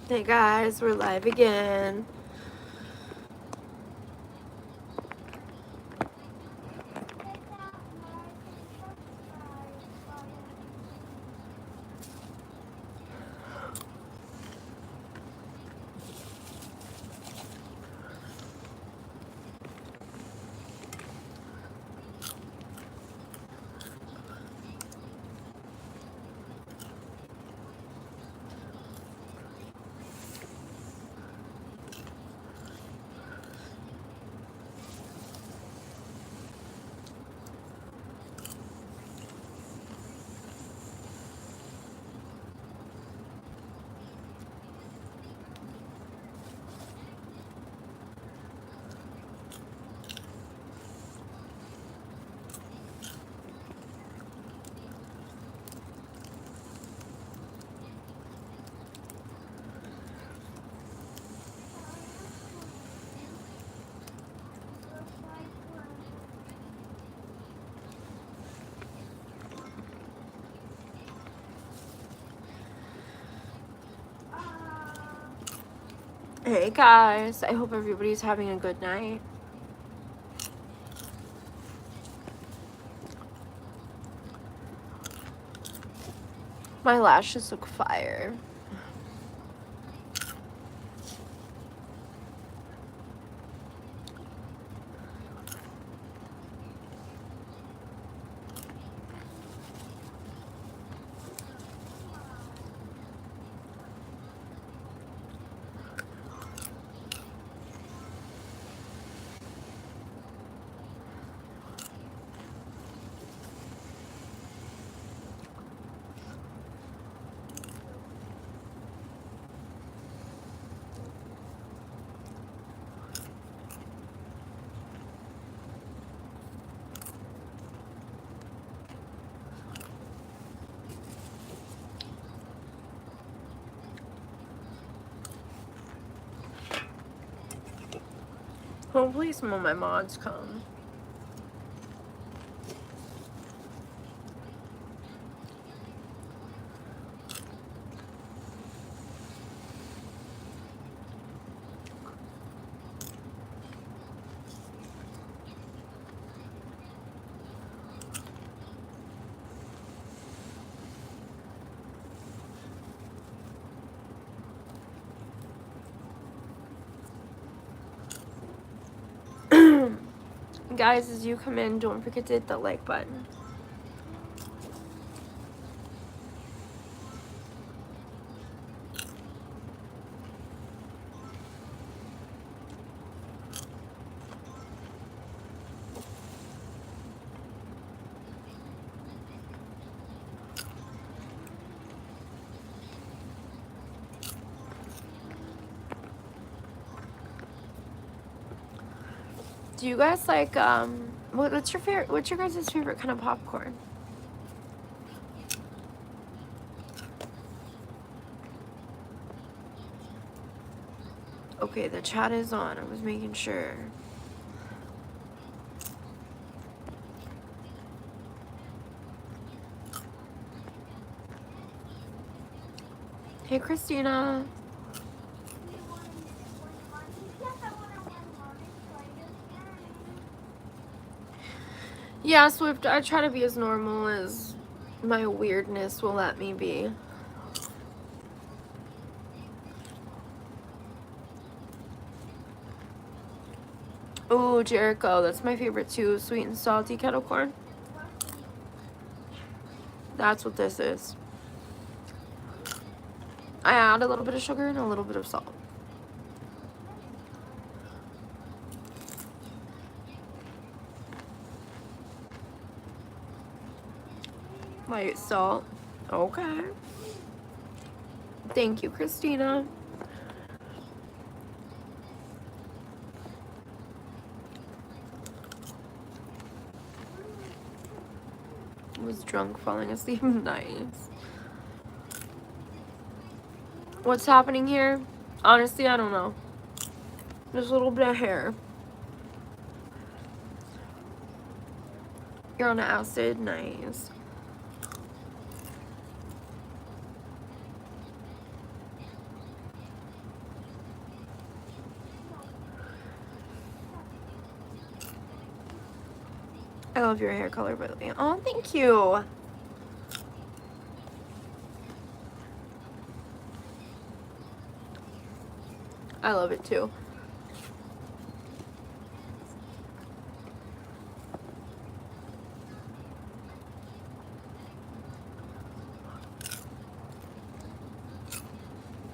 Hey guys, we're live again. Hey guys, I hope everybody's having a good night. My lashes look fire. Hopefully some of my mods come. Guys, as you come in, don't forget to hit the like button. Do you guys like what's your guys' favorite kind of popcorn? Okay, the chat is on. I was making sure. Hey Christina. Yeah, Swift, I try to be as normal as my weirdness will let me be. Oh, Jericho, that's my favorite too. Sweet and salty kettle corn. That's what this is. I add a little bit of sugar and a little bit of salt. White salt. Okay. Thank you, Christina. I was drunk, falling asleep. Nice. What's happening here? Honestly, I don't know. Just a little bit of hair. You're on acid. Nice. I love your hair color, by the way. Oh, thank you. I love it too.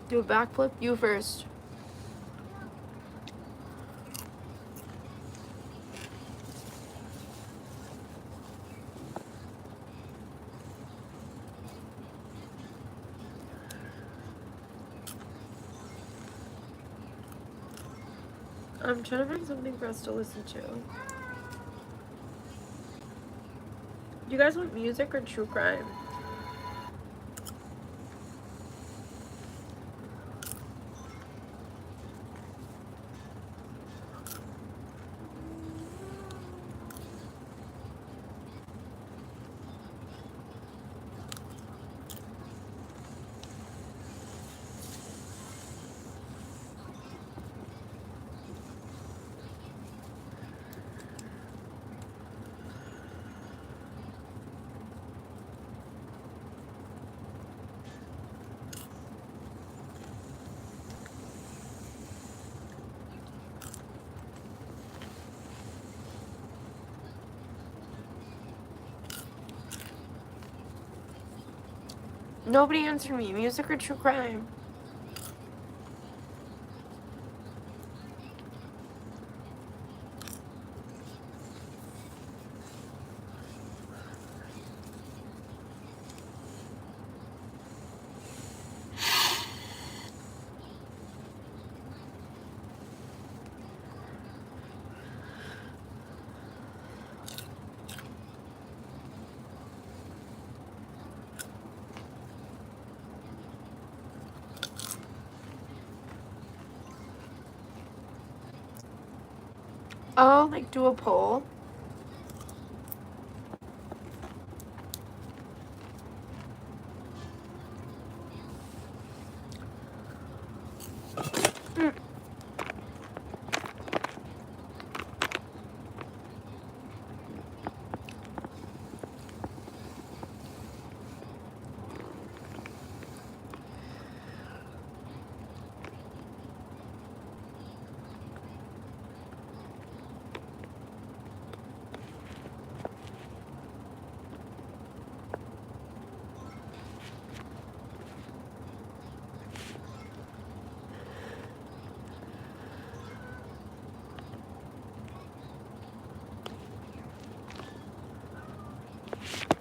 Do a backflip? You first. I'm trying to find something for us to listen to. Do you guys want music or true crime? Nobody answered me. Music or true crime? Oh, like do a poll?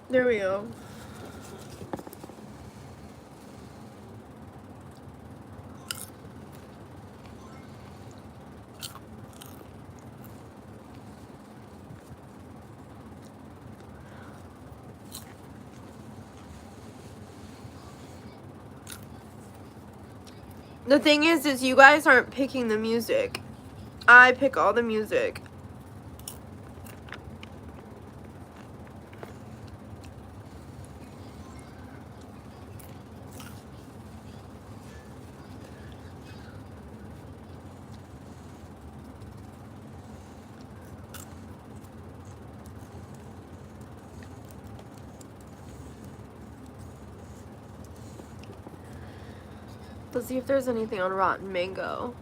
There we go. The thing is you guys aren't picking the music. I pick all the music. Let's see if there's anything on Rotten Mango.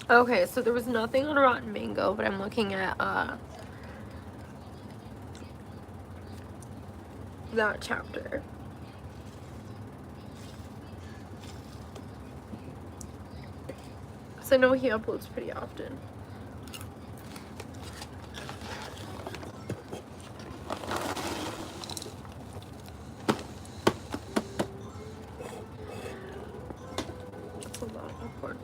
Okay, so there was nothing on Rotten Mango, but I'm looking at that chapter. So I know he uploads pretty often. That's a lot of porn.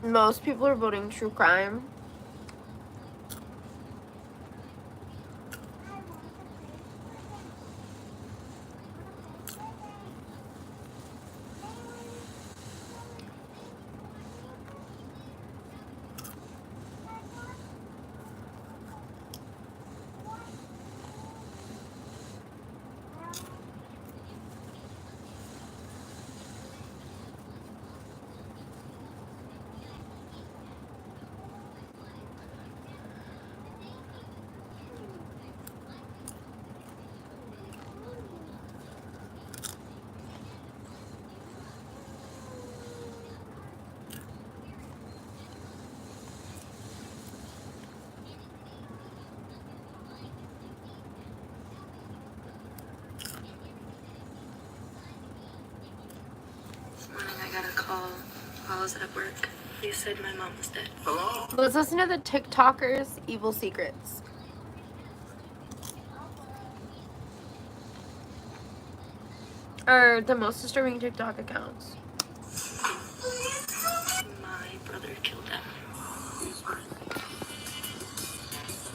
Most people are voting true crime. I got a call while I was at work. They said my mom was dead. Hello? Let's listen to the TikTokers' evil secrets. Or the most disturbing TikTok accounts. My brother killed them.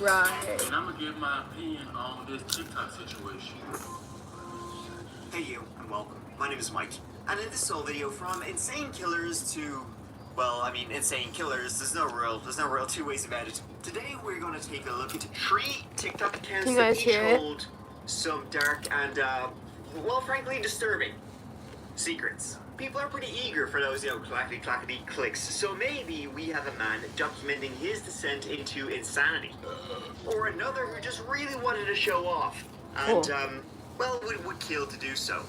Right. And I'm gonna give my opinion on this TikTok situation. Hey you, and welcome. My name is Mike, and in this whole video, from insane killers to, well, I mean, insane killers, there's no real two ways about it. Today we're going to take a look at 3 TikTok accounts Can you that guys each hear it? hold some dark and, well, frankly, disturbing secrets. People are pretty eager for those, clackety clicks, so maybe we have a man documenting his descent into insanity. Or another who just really wanted to show off, and, well, would kill to do so.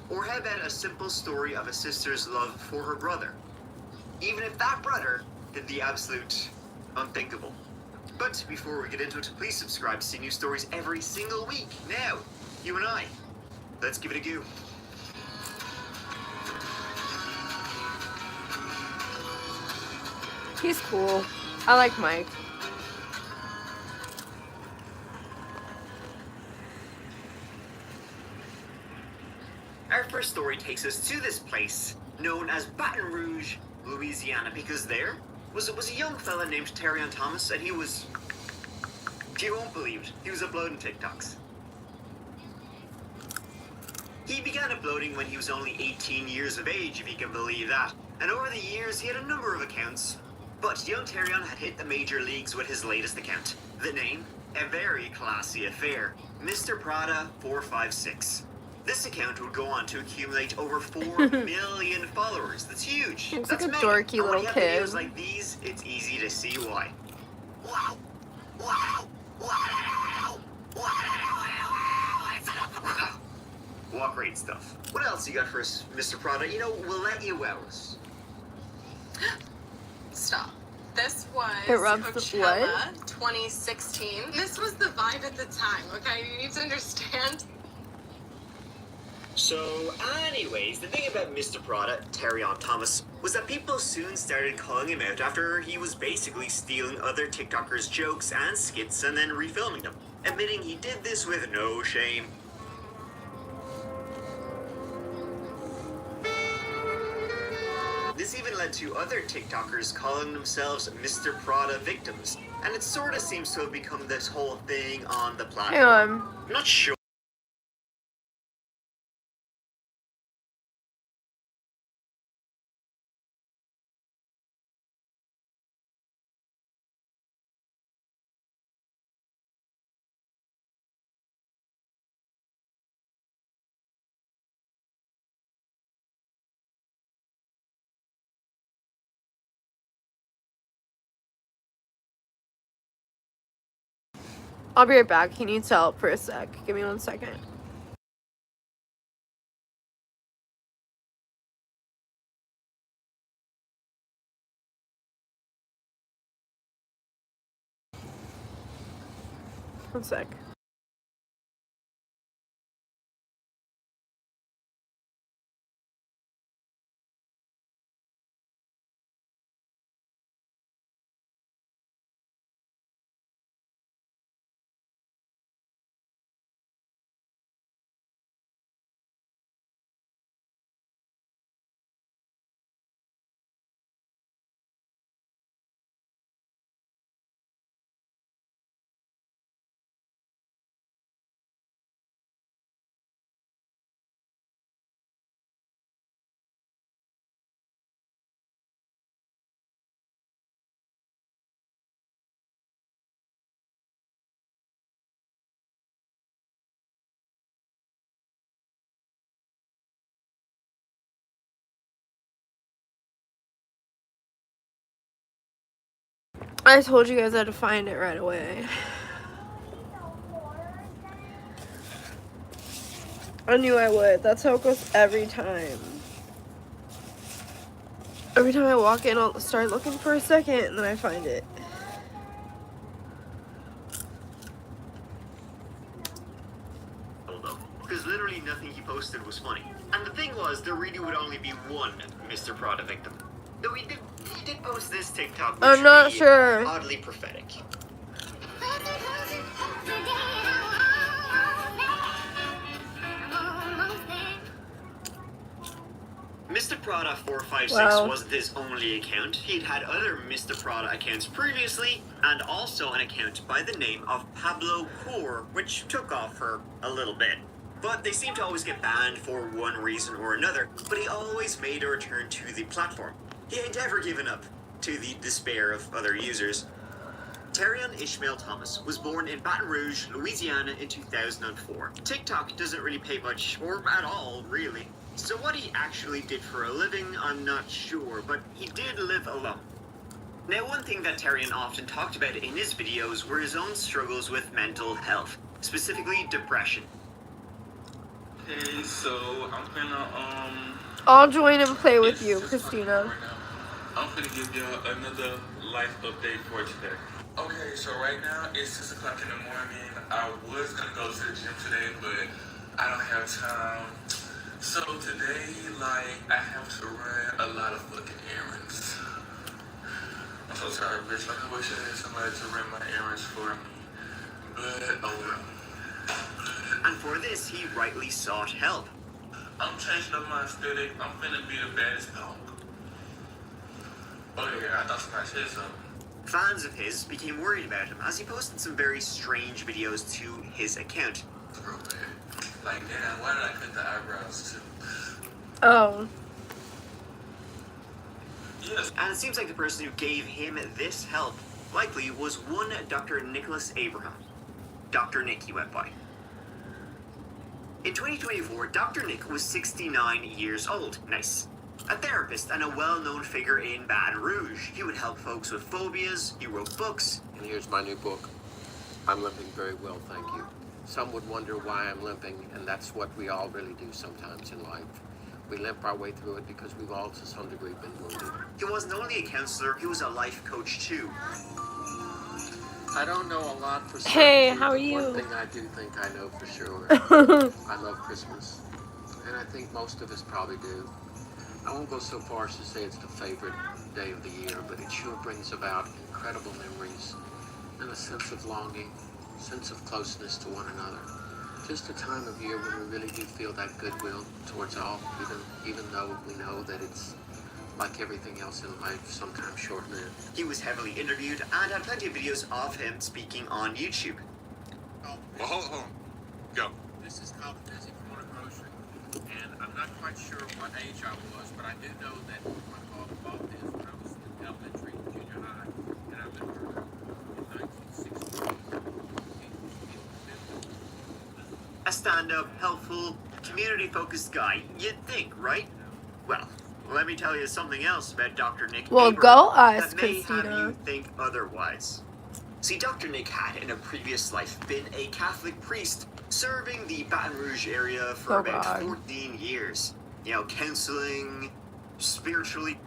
Or how about a simple story of a sister's love for her brother, even if that brother did the absolute unthinkable. But before we get into it, please subscribe to see new stories every single week. Now, you and I, let's give it a go. He's cool. I like Mike. Our first story takes us to this place known as Baton Rouge, Louisiana, because there was a young fella named Terrion Thomas, and he was, you won't believe it, he was uploading TikToks. He began uploading when he was only 18 years of age, if you can believe that, and over the years he had a number of accounts. But young Terrion had hit the major leagues with his latest account. The name, a very classy affair, Mr. Prada 456. This account would go on to accumulate over 4 million followers. That's huge. Looks That's like a mega. dorky And when little you have kid. videos like these, it's easy to see why. Wow. Wow. Wow. Wow. What great stuff. What else you got for us, Mr. Prada? You know, we'll let you out. Stop. This was It rubs the Coachella 2016. This was the vibe at the time, okay? You need to understand. So, anyways, the thing about Mr. Prada, Terrion Thomas, was that people soon started calling him out after he was basically stealing other TikTokers' jokes and skits and then refilming them, admitting he did this with no shame. This even led to other TikTokers calling themselves Mr. Prada victims, and it sort of seems to have become this whole thing on the platform. Hang on. I'm not sure. I'll be right back. He needs help for a sec. Give me 1 second. One sec. I told you guys I had to find it right away. I knew I would. That's how it goes every time. Every time I walk in, I'll start looking for a second, and then I find it. Because literally nothing he posted was funny. And the thing was, there really would only be one Mr. Prada victim. Though he did post this TikTok, which I'm not would be sure. oddly prophetic. Mr. Prada 456 Wow. wasn't his only account. He'd had other Mr. Prada accounts previously, and also an account by the name of Pablo Cour, which took off for a little bit. But they seem to always get banned for one reason or another, but he always made a return to the platform. He had never given up, to the despair of other users. Terrion Ishmael Thomas was born in Baton Rouge, Louisiana in 2004. TikTok doesn't really pay much, or at all, really. So what he actually did for a living, I'm not sure, but he did live alone. Now, one thing that Terrion often talked about in his videos were his own struggles with mental health, specifically depression. Okay, so I'm gonna I'll join and play with you, Christina. Right now, I'm gonna give you another life update for today. Okay, so right now it's 6 o'clock in the morning. I was gonna go to the gym today, but I don't have time. So today, I have to run a lot of fucking errands. I'm so sorry, bitch. I wish I had somebody to run my errands for me. But, oh well. And for this, he rightly sought help. I'm changing up my aesthetic. I'm finna be the baddest punk. Oh yeah, I thought somebody said something. Fans of his became worried about him as he posted some very strange videos to his account. Real bad. Damn, why did I cut the eyebrows too? Oh. Yes. And it seems like the person who gave him this help likely was one Dr. Nicholas Abraham. Dr. Nick, he went by. In 2024, Dr. Nick was 69 years old. Nice. A therapist and a well-known figure in Baton Rouge. He would help folks with phobias, he wrote books. And here's my new book. I'm limping very well, thank you. Some would wonder why I'm limping, and that's what we all really do sometimes in life. We limp our way through it because we've all to some degree been wounded. He wasn't only a counselor, he was a life coach too. I don't know a lot for certain. Hey, how are but you? One thing I do think I know for sure. I love Christmas. And I think most of us probably do. I won't go so far as to say it's the favorite day of the year, but it sure brings about incredible memories and a sense of longing, sense of closeness to one another. Just a time of year when we really do feel that goodwill towards all, even though we know that it's like everything else in life, sometimes short-lived. He was heavily interviewed and had plenty of videos of him speaking on YouTube. Well, hold on. Go. This is called Busy for a Grocery, and I'm not quite sure what age I was, but I do know that my father bought this when I was in elementary and junior high, and I remember in 1960. A stand-up, helpful, community-focused guy, you'd think, right? Well, let me tell you something else about Dr. Nick Well, Abraham go us, that may have Christina. you think otherwise. See, Dr. Nick had, in a previous life, been a Catholic priest serving the Baton Rouge area for about 14 years. You know, counseling, spiritually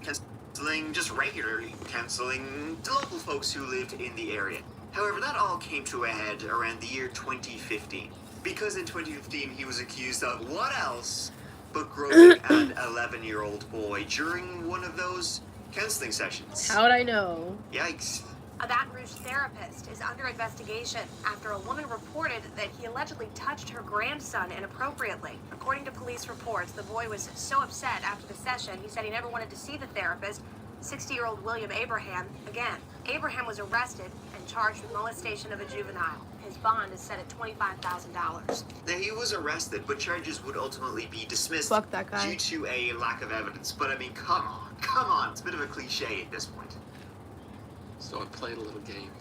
counseling, just regularly counseling the local folks who lived in the area. However, that all came to a head around the year 2015. Because in 2015 he was accused of what else but groping an 11-year-old boy during one of those counseling sessions. How'd I know? Yikes. A Baton Rouge therapist is under investigation after a woman reported that he allegedly touched her grandson inappropriately. According to police reports, the boy was so upset after the session, he said he never wanted to see the therapist, 60-year-old William Abraham, again. Abraham was arrested and charged with molestation of a juvenile. His bond is set at $25,000. Now, he was arrested, but charges would ultimately be dismissed Fuck that guy. due to a lack of evidence. But I mean, come on, it's a bit of a cliche at this point. So I played a little game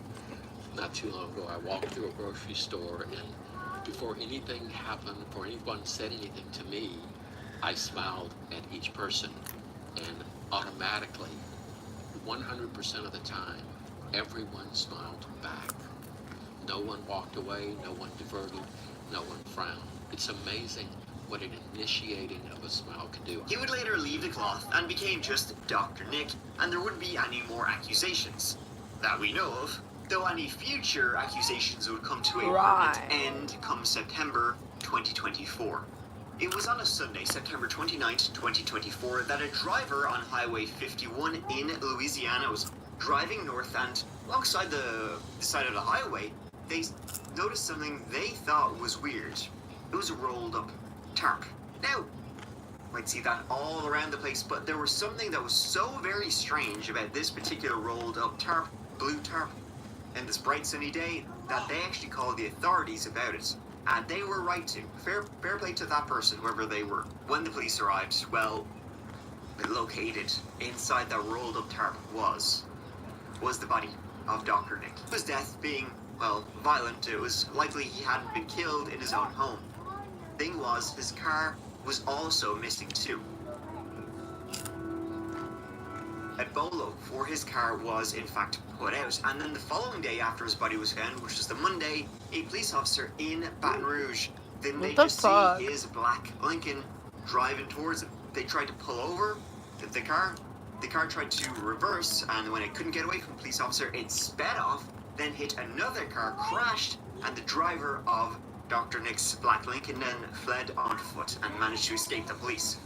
not too long ago. I walked through a grocery store, and before anything happened, before anyone said anything to me, I smiled at each person, and automatically, 100% of the time, everyone smiled back. No one walked away, no one diverted, no one frowned. It's amazing what an initiating of a smile can do. He would later leave the cloth and became just Dr. Nick, and there wouldn't be any more accusations that we know of, though any future accusations would come to a permanent end come September 2024. It was on a Sunday, September 29th, 2024, that a driver on Highway 51 in Louisiana was driving north, and alongside the side of the highway, they noticed something they thought was weird. It was a rolled up tarp. Now, you might see that all around the place, but there was something that was so very strange about this particular rolled up tarp, blue tarp, and this bright sunny day, that they actually called the authorities about it. And they were right to. Fair play to that person, whoever they were. When the police arrived, well, located inside that rolled up tarp was the body of Dr. Nick. His death being, well, violent, it was likely he hadn't been killed in his own home. Thing was, his car was also missing too. A bolo for his car was in fact put out, and then the following day after his body was found, which was the Monday, a police officer in Baton Rouge, then they just see his black Lincoln driving towards him. They tried to pull over the car. The car tried to reverse, and when it couldn't get away from the police officer, it sped off, then hit another car, crashed, and the driver of Dr. Nick's black Lincoln then fled on foot and managed to escape the police.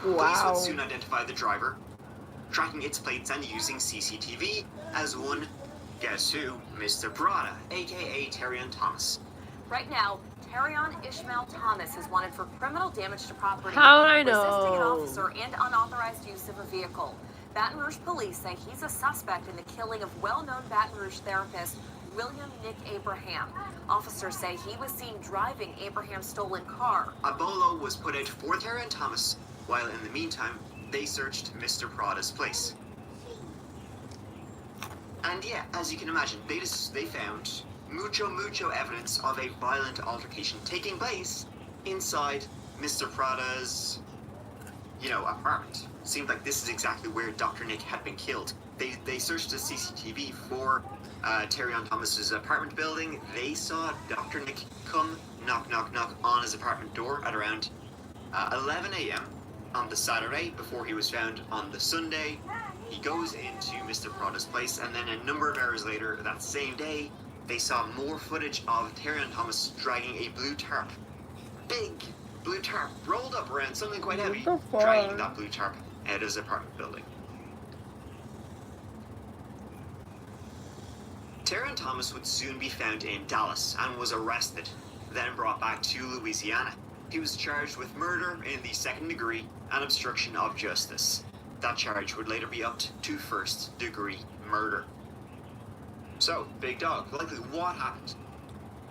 Police would soon identify the driver, tracking its plates and using CCTV as one, guess who, Mr. Prada, aka Terrion Thomas. Right now, Terrion Ishmael Thomas is wanted for criminal damage to property, How would I resisting an know? officer, and unauthorized use of a vehicle. Baton Rouge police say he's a suspect in the killing of well-known Baton Rouge therapist William Nick Abraham. Officers say he was seen driving Abraham's stolen car. A bolo was put out for Terrion Thomas, while in the meantime, they searched Mr. Prada's place. And yeah, as you can imagine, they found mucho evidence of a violent altercation taking place inside Mr. Prada's, apartment. Seemed like this is exactly where Dr. Nick had been killed. They searched the CCTV for Terrion Thomas's apartment building. They saw Dr. Nick come knock on his apartment door at around 11 a.m. on the Saturday before he was found on the Sunday. He goes into Mr. Prada's place, and then a number of hours later, that same day, they saw more footage of Terry Thomas dragging a blue tarp. Big blue tarp rolled up around something quite heavy, dragging that blue tarp out of his apartment building. Terry Thomas would soon be found in Dallas and was arrested, then brought back to Louisiana. He was charged with murder in the second degree and obstruction of justice. That charge would later be upped to first degree murder. So, Big Dog, likely what happened?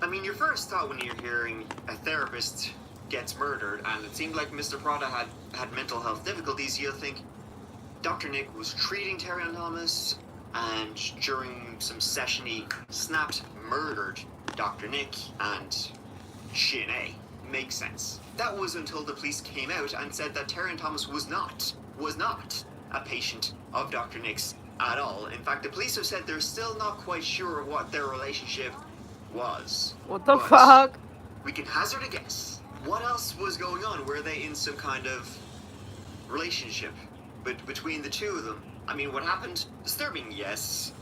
I mean, your first thought when you're hearing a therapist gets murdered and it seemed like Mr. Prada had mental health difficulties, you'll think Dr. Nick was treating Terry Thomas, and during some session he snapped, murdered Dr. Nick and Sinead. Makes sense. That was until the police came out and said that Terry Thomas was not a patient of Dr. Nick's at all. In fact, the police have said they're still not quite sure what their relationship was. What the fuck? We can hazard a guess. What else was going on? Were they in some kind of relationship between the two of them? I mean, what happened? Disturbing, yes.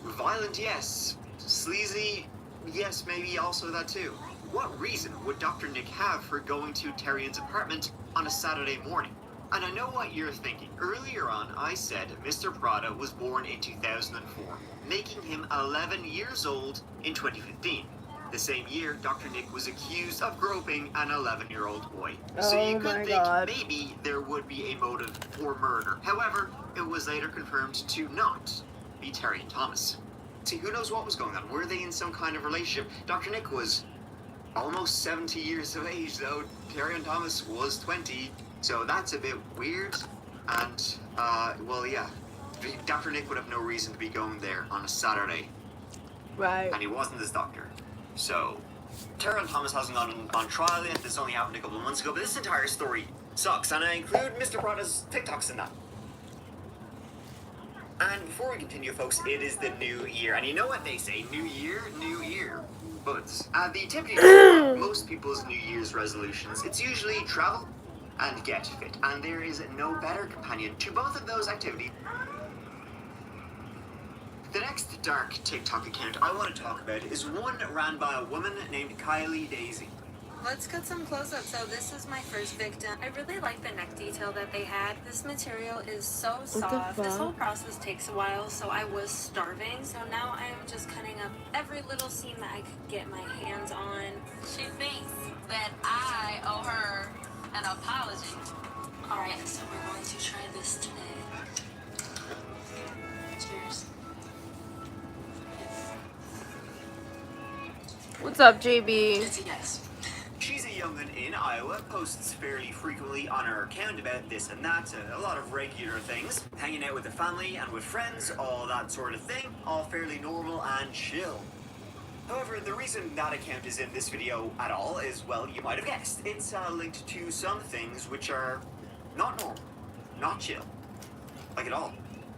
Violent, yes. Sleazy, yes, maybe also that too. What reason would Dr. Nick have for going to Terrian's apartment on a Saturday morning? And I know what you're thinking. Earlier on, I said Mr. Prada was born in 2004, making him 11 years old in 2015. The same year, Dr. Nick was accused of groping an 11-year-old boy. So you could think maybe there would be a motive for murder. However, it was later confirmed to not be Terry Thomas. See, who knows what was going on? Were they in some kind of relationship? Dr. Nick was almost 70 years of age, though. Terry Thomas was 20, so that's a bit weird. And, well, yeah. Dr. Nick would have no reason to be going there on a Saturday. Right. And he wasn't his doctor. So, Terry Thomas hasn't gone on trial yet. This only happened a couple of months ago, but this entire story sucks, and I include Mr. Prada's TikToks in that. And before we continue, folks, it is the new year, and you know what they say, new year, new year. But the typical most people's New Year's resolutions, it's usually travel and get fit, and there is no better companion to both of those activities. The next dark TikTok account I want to talk about is one ran by a woman named Kylie Daisy. Let's cut some close-ups. So this is my first victim. I really like the neck detail that they had. This material is so soft. This whole process takes a while, so I was starving. So now I am just cutting up every little seam that I could get my hands on. She thinks that I owe her an apology. All right, so we're going to try this today. Cheers. What's up, JB? It's a yes. She's a young'un in Iowa, posts fairly frequently on her account about this and that, a lot of regular things, hanging out with the family and with friends, all that sort of thing, all fairly normal and chill. However, the reason that account is in this video at all is, well, you might have guessed, it's linked to some things which are not normal, not chill, like at all.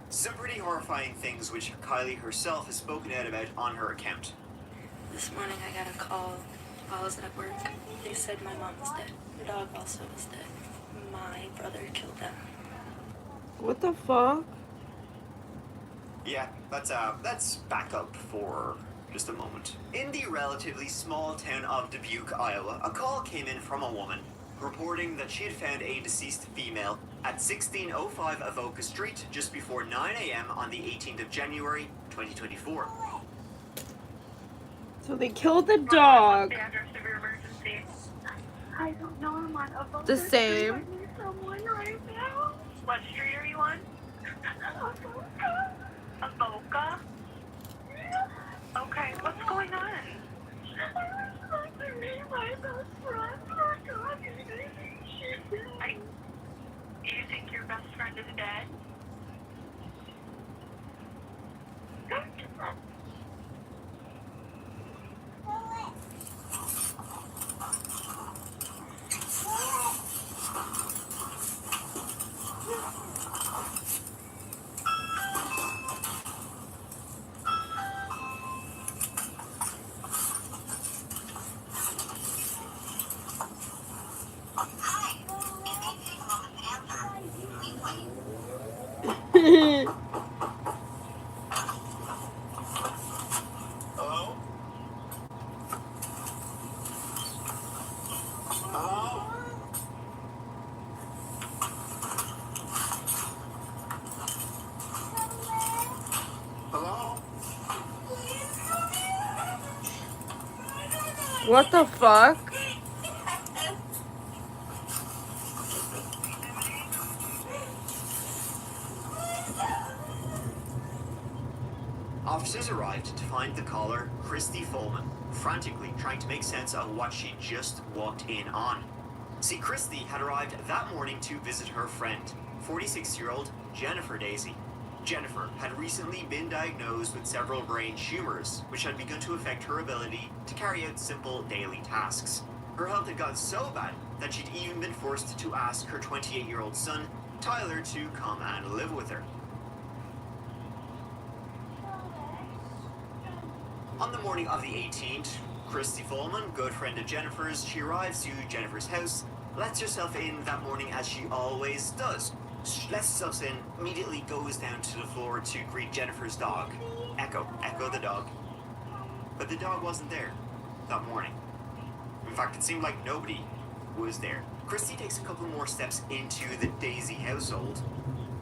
Some pretty horrifying things which Kylie herself has spoken out about on her account. This morning I got a call while I was at work. They said my mom was dead. Her dog also was dead. My brother killed them. What the fuck? Yeah, let's back up for just a moment. In the relatively small town of Dubuque, Iowa, a call came in from a woman reporting that she had found a deceased female at 1605 Avoca Street just before 9 a.m. on the 18th of January, 2024. So they killed the dog. I don't know, I'm on Avoca The Street. same. I need someone right now. What street are you on? Avoca. Avoca? Okay, what's going on? I was supposed to meet my best friend for coffee. You think your best friend is dead? What the fuck? Officers arrived to find the caller, Christy Folman, frantically trying to make sense of what she just walked in on. See, Christy had arrived that morning to visit her friend, 46-year-old Jennifer Daisy. Jennifer had recently been diagnosed with several brain tumors, which had begun to affect her ability to carry out simple daily tasks. Her health had gotten so bad that she'd even been forced to ask her 28-year-old son, Tyler, to come and live with her. On the morning of the 18th, Christy Folman, good friend of Jennifer's, she arrives to Jennifer's house, lets herself in that morning as she always does. She lets herself in, immediately goes down to the floor to greet Jennifer's dog, Echo the dog. But the dog wasn't there that morning. In fact, it seemed like nobody was there. Christy takes a couple more steps into the Daisy household,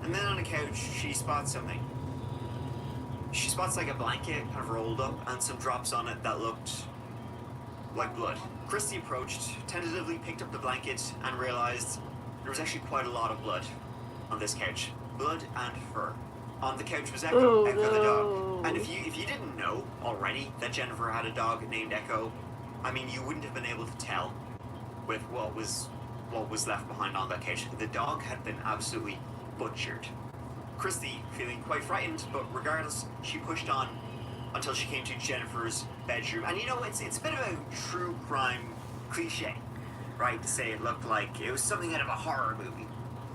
and then on the couch, she spots something. She spots like a blanket kind of rolled up and some drops on it that looked like blood. Christy approached, tentatively picked up the blanket, and realized there was actually quite a lot of blood on this couch. Blood and fur. On the couch was Echo, Echo the dog. And if you didn't know already that Jennifer had a dog named Echo, I mean, you wouldn't have been able to tell with what was left behind on that couch. The dog had been absolutely butchered. Christy, feeling quite frightened, but regardless, she pushed on until she came to Jennifer's bedroom. And you know, it's a bit of a true crime cliche, right? To say it looked like it was something out of a horror movie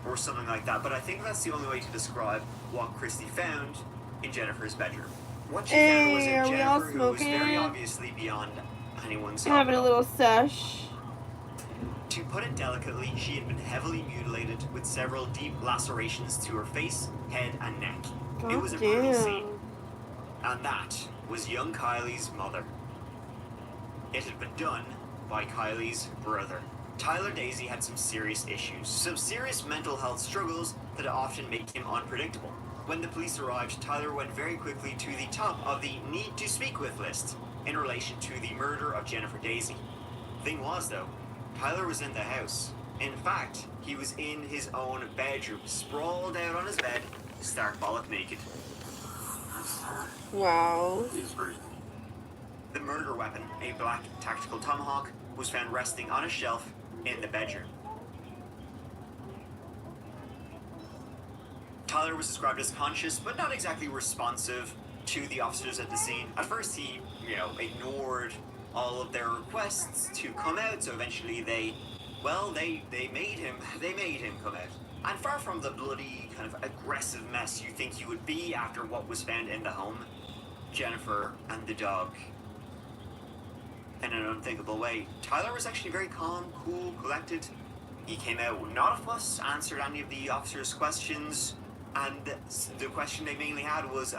or something like that. But I think that's the only way to describe what Christy found in Jennifer's bedroom. What she found was a Jennifer who was very obviously beyond anyone's help. Having a little sesh. To put it delicately, she had been heavily mutilated with several deep lacerations to her face, head, and neck. It was a brutal scene. And that was young Kylie's mother. It had been done by Kylie's brother. Tyler Daisy had some serious issues, some serious mental health struggles that often make him unpredictable. When the police arrived, Tyler went very quickly to the top of the need to speak with list in relation to the murder of Jennifer Daisy. Thing was, though, Tyler was in the house. In fact, he was in his own bedroom, sprawled out on his bed, stark bollock naked. Wow. The murder weapon, a black tactical tomahawk, was found resting on a shelf in the bedroom. Tyler was described as conscious, but not exactly responsive to the officers at the scene. At first, he, ignored all of their requests to come out, so eventually they made him come out. And far from the bloody, kind of aggressive mess you think you would be after what was found in the home, Jennifer and the dog, in an unthinkable way, Tyler was actually very calm, cool, collected. He came out not a fuss, answered any of the officers' questions, and the question they mainly had was,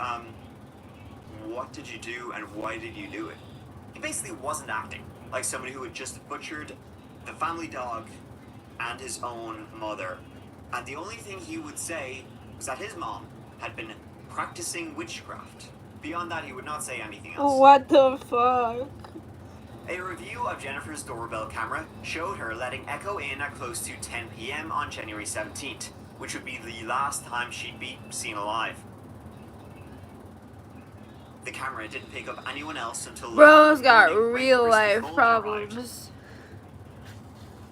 what did you do and why did you do it? He basically wasn't acting like somebody who had just butchered the family dog and his own mother. And the only thing he would say was that his mom had been practicing witchcraft. Beyond that, he would not say anything else. What the fuck? A review of Jennifer's doorbell camera showed her letting Echo in at close to 10 p.m. on January 17th, which would be the last time she'd be seen alive. The camera didn't pick up anyone else until... Bro's got real life problems.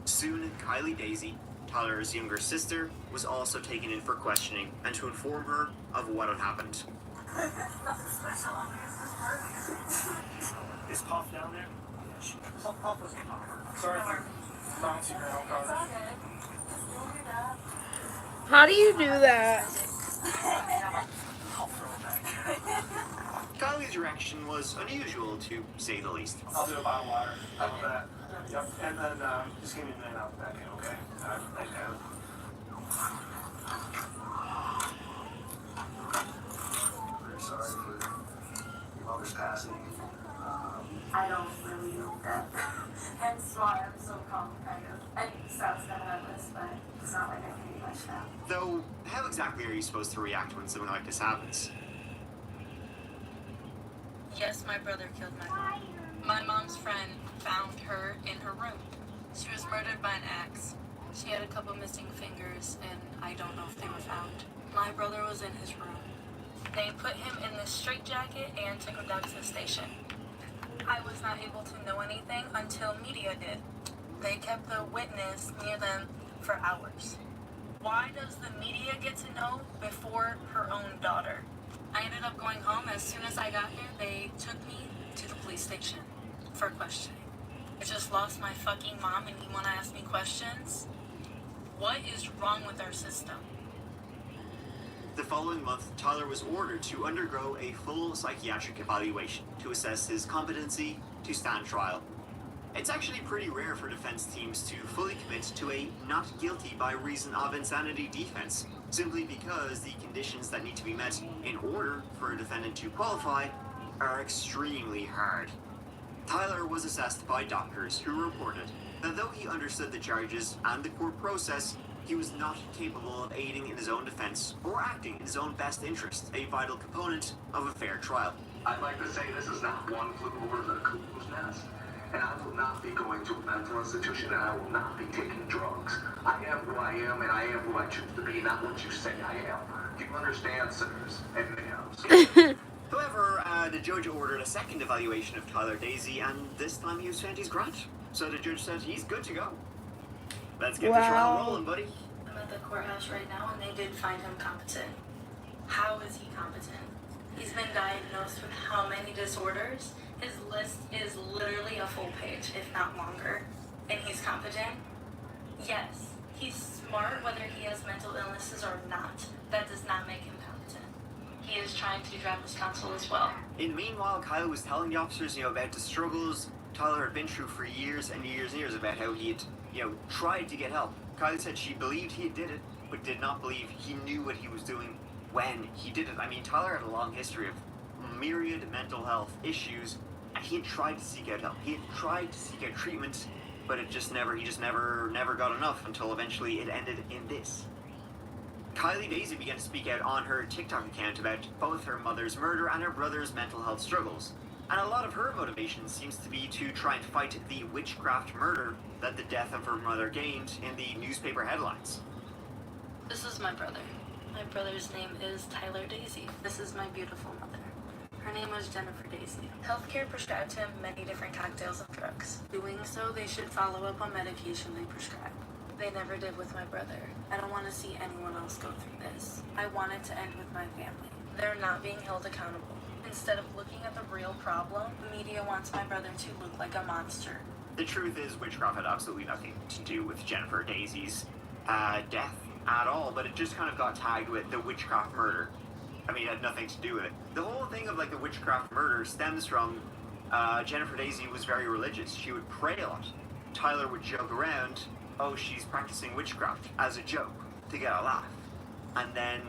Soon, Kylie Daisy, Tyler's younger sister, was also taken in for questioning and to inform her of what had happened. Is Puff down there? Puff was sorry, bouncy girl. How do you do that? Kylie's reaction was unusual, to say the least. I'll do a bottle of water. How about that? Yep. And then just give me a minute. I'll be back in, okay? Thank you. Very sorry for your mother's passing. I don't really know that. Hence why I'm so calm, kind of. It sounds kind of nervous, but it's not like I can do much now. Though, how exactly are you supposed to react when something like this happens? Yes, my brother killed my mom. My mom's friend found her in her room. She was murdered by an axe. She had a couple missing fingers, and I don't know if they were found. My brother was in his room. They put him in this straitjacket and took him down to the station. I was not able to know anything until media did. They kept the witness near them for hours. Why does the media get to know before her own daughter? I ended up going home. As soon as I got here, they took me to the police station for questioning. I just lost my fucking mom and you want to ask me questions? What is wrong with our system? The following month, Tyler was ordered to undergo a full psychiatric evaluation to assess his competency to stand trial. It's actually pretty rare for defense teams to fully commit to a not guilty by reason of insanity defense, simply because the conditions that need to be met in order for a defendant to qualify are extremely hard. Tyler was assessed by doctors who reported that though he understood the charges and the court process, he was not capable of aiding in his own defense or acting in his own best interest, a vital component of a fair trial. I'd like to say this is not one flew over the cuckoo's nest. And I will not be going to a mental institution, and I will not be taking drugs. I am who I am, and I am who I choose to be, not what you say I am. Do you understand, sirs and ma'ams? However, the judge ordered a second evaluation of Tyler Daisy, and this time he was found he's grand. So the judge said he's good to go. Let's get the trial rolling, buddy. I'm at the courthouse right now, and they did find him competent. How is he competent? He's been diagnosed with how many disorders? His list is literally a full page, if not longer. And he's competent? Yes. He's smart whether he has mental illnesses or not. That does not make him competent. He is trying to drive his counsel as well. In meanwhile, Kyle was telling the officers, about the struggles Tyler had been through for years and years and years, about how he had, tried to get help. Kyle said she believed he did it, but did not believe he knew what he was doing when he did it. I mean, Tyler had a long history of myriad mental health issues, and he had tried to seek out help. He had tried to seek out treatment, but he just never got enough until eventually it ended in this. Kylie Daisy began to speak out on her TikTok account about both her mother's murder and her brother's mental health struggles. And a lot of her motivation seems to be to try and fight the witchcraft murder that the death of her mother gained in the newspaper headlines. This is my brother. My brother's name is Tyler Daisy. This is my beautiful mother. Her name was Jennifer Daisy. Healthcare prescribed him many different cocktails of drugs. Doing so, they should follow up on medication they prescribe. They never did with my brother. I don't want to see anyone else go through this. I want it to end with my family. They're not being held accountable. Instead of looking at the real problem, the media wants my brother to look like a monster. The truth is, witchcraft had absolutely nothing to do with Jennifer Daisy's death at all, but it just kind of got tagged with the witchcraft murder. I mean, it had nothing to do with it. The whole thing of the witchcraft murder stems from Jennifer Daisy was very religious. She would pray a lot. Tyler would joke around, oh, she's practicing witchcraft, as a joke, to get a laugh. And then,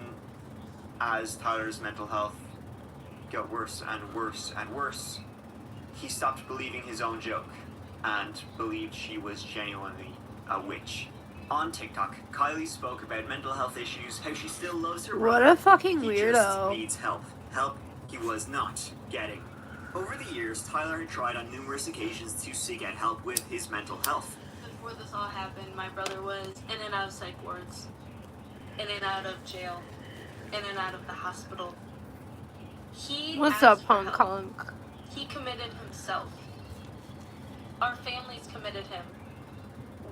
as Tyler's mental health got worse and worse and worse, he stopped believing his own joke and believed she was genuinely a witch. On TikTok, Kylie spoke about mental health issues, how she still loves her brother. What a fucking he weirdo. Just needs help. Help he was not getting. Over the years, Tyler had tried on numerous occasions to seek out help with his mental health. Before this all happened, my brother was in and out of psych wards, in and out of jail, in and out of the hospital. What's up, punk? He committed himself. Our families committed him.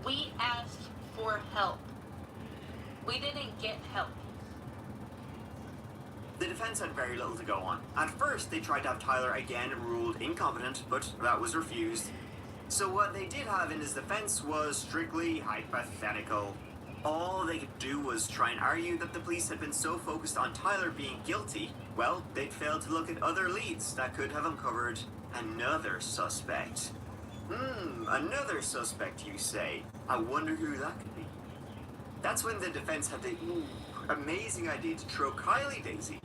We asked for help. We didn't get help. The defense had very little to go on. At first, they tried to have Tyler again ruled incompetent, but that was refused. So what they did have in his defense was strictly hypothetical. All they could do was try and argue that the police had been so focused on Tyler being guilty, well, they'd failed to look at other leads that could have uncovered another suspect. Another suspect, you say? I wonder who that could be. That's when the defense had the amazing idea to throw Kylie Daisy,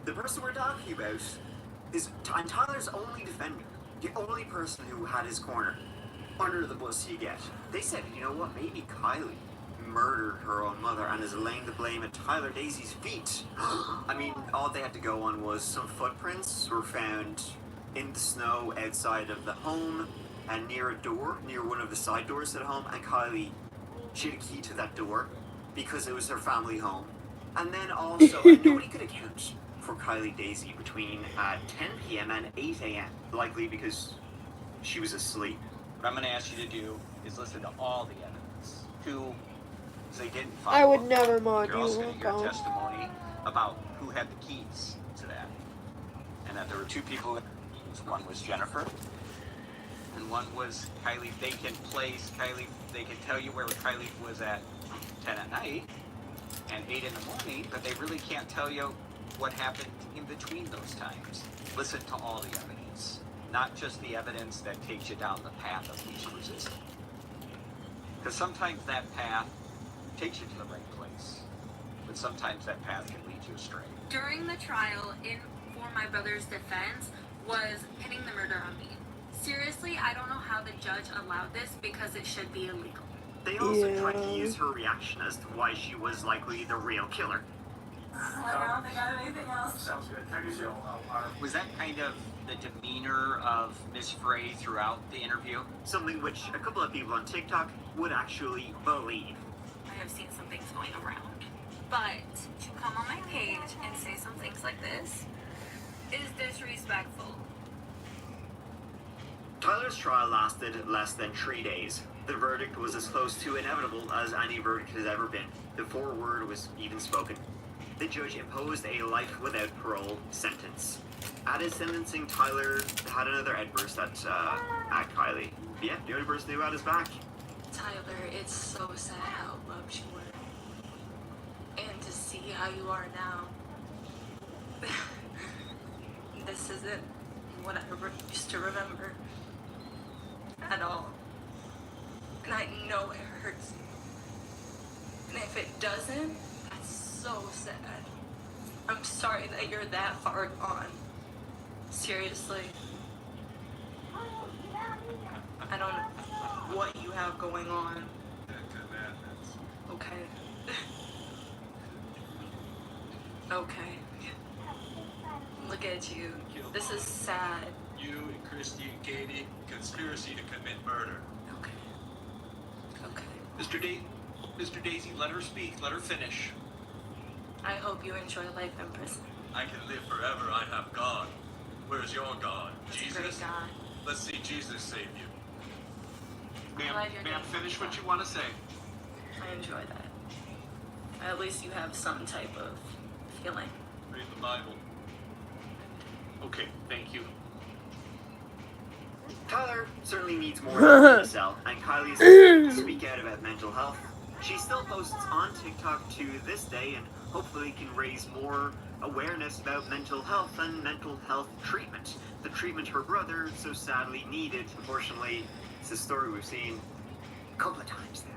the person we're talking about, is Tyler's only defender, the only person who had his corner, under the bus you get. They said, you know what, maybe Kylie murdered her own mother and is laying the blame at Tyler Daisy's feet. I mean, all they had to go on was some footprints were found in the snow outside of the home and near a door, near one of the side doors to the home, and Kylie, she had a key to that door because it was her family home. And then also, nobody could account for Kylie Daisy between 10 p.m. and 8 a.m., likely because she was asleep. What I'm going to ask you to do is listen to all the evidence. Who they didn't follow. I would never mod You're you. also going to hear testimony about who had the keys to that. And that there were two people. One was Jennifer, and one was Kylie. They can place Kylie. They can tell you where Kylie was at 10 at night and 8 in the morning, but they really can't tell you what happened in between those times. Listen to all the evidence, not just the evidence that takes you down the path of least resistance. Because sometimes that path takes you to the right place, but sometimes that path can lead you astray. During the trial, for my brother's defense, was pinning the murder on me. Seriously, I don't know how the judge allowed this because it should be illegal. They also tried to use her reaction as to why she was likely the real killer. I don't think I have anything else. Sounds good. Was that kind of the demeanor of Miss Frey throughout the interview? Something which a couple of people on TikTok would actually believe. I have seen some things going around. But to come on my page and say some things like this is disrespectful. Tyler's trial lasted less than 3 days. The verdict was as close to inevitable as any verdict has ever been, before a word was even spoken. The judge imposed a life without parole sentence. At his sentencing, Tyler had another outburst at Kylie. Yeah, the only person who had his back. Tyler, it's so sad how loved you were. And to see how you are now. This isn't what I used to remember at all. And I know it hurts. And if it doesn't, that's so sad. I'm sorry that you're that far gone. Seriously. I don't know what you have going on. Okay. Okay. Look at you. This is sad. You and Christy and Katie, conspiracy to commit murder. Okay. Mr. Daisy, let her speak. Let her finish. I hope you enjoy life in prison. I can live forever. I have God. Where's your God? That's Jesus? a great God. Let's see Jesus save you. Glad you're Ma'am, doing finish well. what you want to say. I enjoy that. At least you have some type of feeling. Read the Bible. Okay, thank you. Tyler certainly needs more help in the cell, and Kylie is to speak out about mental health. She still posts on TikTok to this day and hopefully can raise more awareness about mental health and mental health treatment. The treatment her brother so sadly needed. Unfortunately, it's a story we've seen a couple of times now.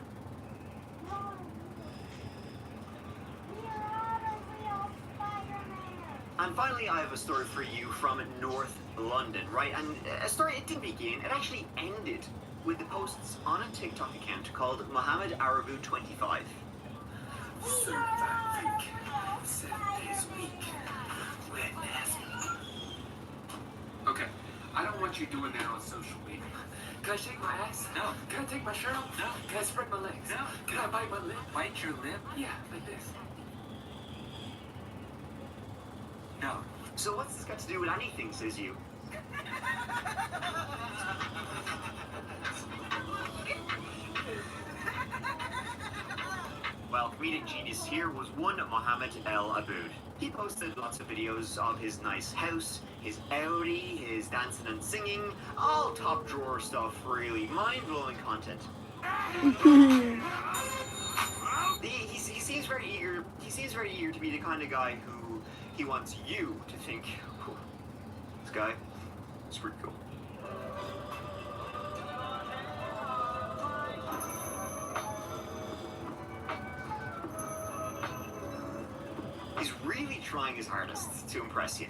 And finally, I have a story for you from North London, right? And a story, it didn't begin, it actually ended with the posts on a TikTok account called Mohammed Arabu 25. Certified freak, 7 days a week. Wet nasty. Okay, I don't want you doing that on social media. Can I shake my ass? No. Can I take my shirt off? No. Can I spread my legs? No. Can I bite my lip? Bite your lip? Yeah, like this. No. So what's this got to do with anything, says you? Well, comedic genius here was one Mohammed El Aboud. He posted lots of videos of his nice house, his Audi, his dancing and singing, all top drawer stuff, really mind-blowing content. He seems very eager. He seems very eager to be the kind of guy who he wants you to think, this guy is pretty cool. He's really trying his hardest to impress you,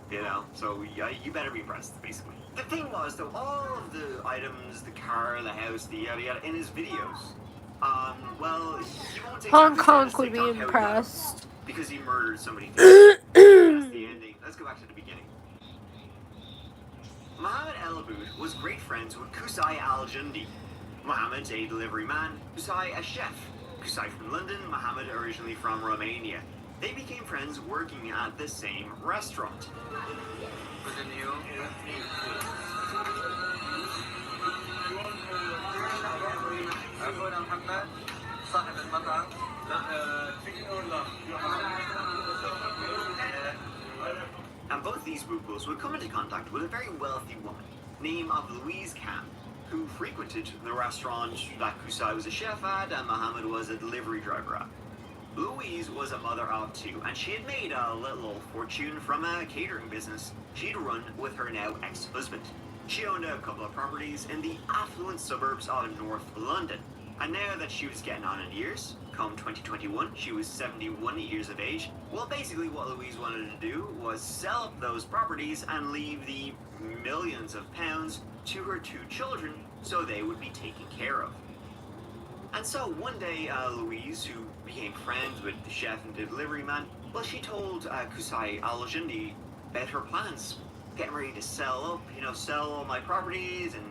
you know, so you better be impressed, basically. The thing was, though, all of the items, the car, the house, the yada yada, in his videos, well, he won't take Hong Kong would be impressed. Because he murdered somebody. That's the ending. Let's go back to the beginning. El Aboud was great friends with Qusay Al-Jundi. Mohammed, a delivery man, Qusay a chef. Qusay from London, Mohammed originally from Romania. They became friends working at the same restaurant. And both these Wookles would come into contact with a very wealthy woman, named of Louise Cam, who frequented the restaurant that Qusay was a chef at and Mohammed was a delivery driver at. Louise was a mother of two, and she had made a little fortune from a catering business she'd run with her now ex-husband. She owned a couple of properties in the affluent suburbs of North London, and now that she was getting on in years, come 2021, she was 71 years of age. Well, basically what Louise wanted to do was sell up those properties and leave the millions of pounds to her two children so they would be taken care of. And so one day, Louise, who became friends with the chef and the delivery man, well, she told Qusay Al-Jundi about her plans, getting ready to sell up, sell all my properties and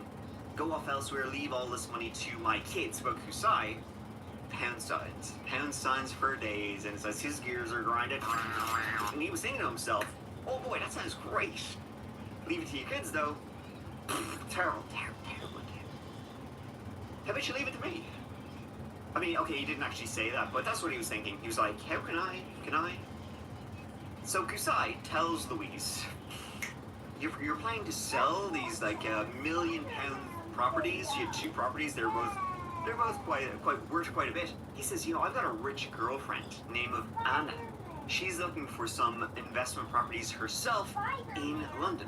go off elsewhere, leave all this money to my kids. But Qusay, pound signs for days, and as his gears are grinding, and he was thinking to himself, oh boy, that sounds great. Leave it to your kids, though. Terrible. How about you leave it to me? I mean, okay, he didn't actually say that, but that's what he was thinking. He was like, how can I? So Qusay tells Louise, you're planning to sell these like £1 million properties. You had two properties. They're both quite worth quite a bit. He says, I've got a rich girlfriend named of Anna. She's looking for some investment properties herself in London,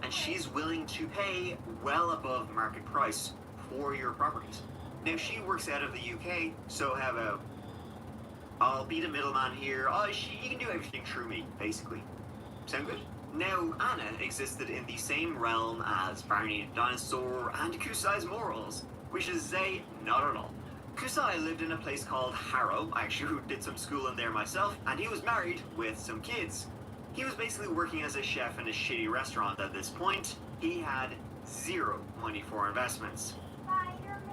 and she's willing to pay well above market price for your properties. Now, she works out of the UK, so I'll be the middleman here. You can do everything through me, basically. Sound good? Now, Anna existed in the same realm as Barney the Dinosaur and Qusay's morals, which is to say, not at all. Qusay lived in a place called Harrow. I actually did some schooling there myself, and he was married with some kids. He was basically working as a chef in a shitty restaurant at this point. He had zero money for investments.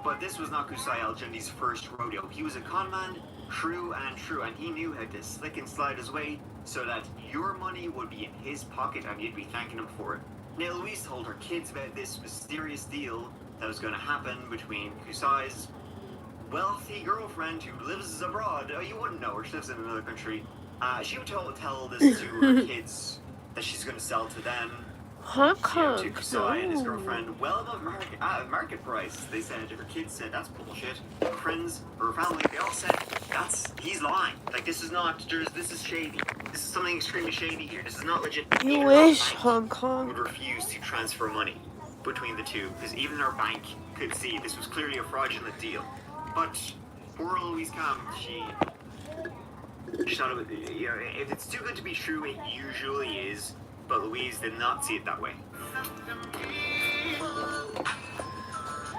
But this was not Qusay Al-Jundi's first rodeo. He was a con man, true, and he knew how to slick and slide his way so that your money would be in his pocket and you'd be thanking him for it. Now, Louise told her kids about this mysterious deal that was going to happen between Qusay's wealthy girlfriend who lives abroad. You wouldn't know her, she lives in another country. She would tell this to her kids that she's going to sell to them. To Qusay and his girlfriend well above market price. They said, her kids said, that's bullshit. Her friends, her family, they all said, he's lying. Like, this is shady. This is something extremely shady here. This is not legit. You wish Hong Kong would refuse to transfer money between the two, because even our bank could see this was clearly a fraudulent deal. But poor Louise Cam, she thought it would, if it's too good to be true, it usually is. But Louise did not see it that way.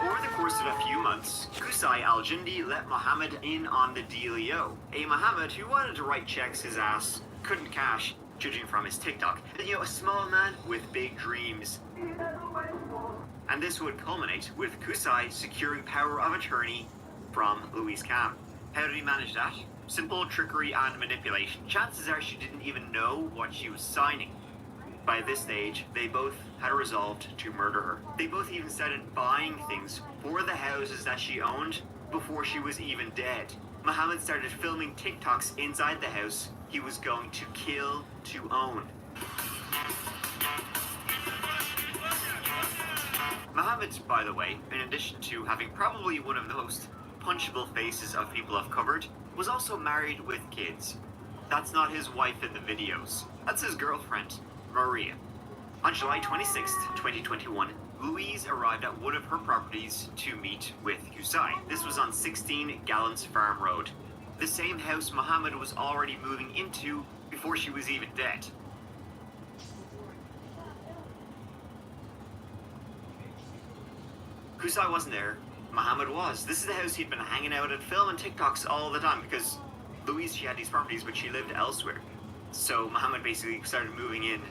Over the course of a few months, Qusay Al-Jundi let Mohammed in on the dealio. A Mohammed who wanted to write checks his ass couldn't cash, judging from his TikTok. A small man with big dreams. And this would culminate with Qusay securing power of attorney from Louise Cam. How did he manage that? Simple trickery and manipulation. Chances are she didn't even know what she was signing. By this stage, they both had resolved to murder her. They both even started buying things for the houses that she owned before she was even dead. Mohammed started filming TikToks inside the house he was going to kill to own. Mohammed, by the way, in addition to having probably one of the most punchable faces of people I've covered, was also married with kids. That's not his wife in the videos. That's his girlfriend, Maria. On July 26th, 2021, Louise arrived at one of her properties to meet with Qusay. This was on 16 Gallants Farm Road, the same house Mohammed was already moving into before she was even dead. Qusay wasn't there, Mohammed was. This is the house he'd been hanging out and filming TikToks all the time because Louise, she had these properties but she lived elsewhere. So Mohammed basically started moving in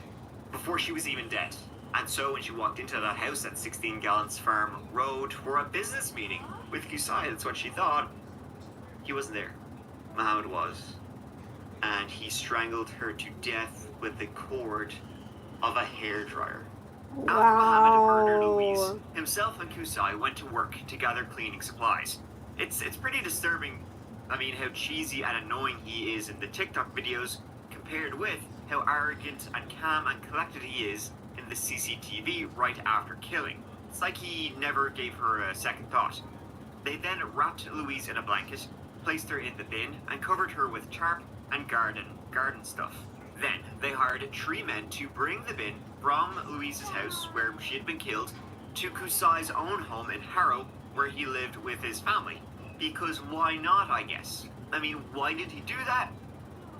before she was even dead. And so when she walked into that house at 16 Gallons Farm Road for a business meeting with Kusai, that's what she thought, he wasn't there. Mohammed was. And he strangled her to death with the cord of a hairdryer. After Mohammed murdered Louise, himself and Kusai went to work to gather cleaning supplies. It's pretty disturbing, I mean, how cheesy and annoying he is in the TikTok videos compared with how arrogant and calm and collected he is in the CCTV right after killing. It's like he never gave her a second thought. They then wrapped Louise in a blanket, placed her in the bin, and covered her with tarp and garden stuff. Then they hired 3 men to bring the bin from Louise's house, where she had been killed, to Kusai's own home in Harrow, where he lived with his family. Because why not, I guess? I mean, why did he do that?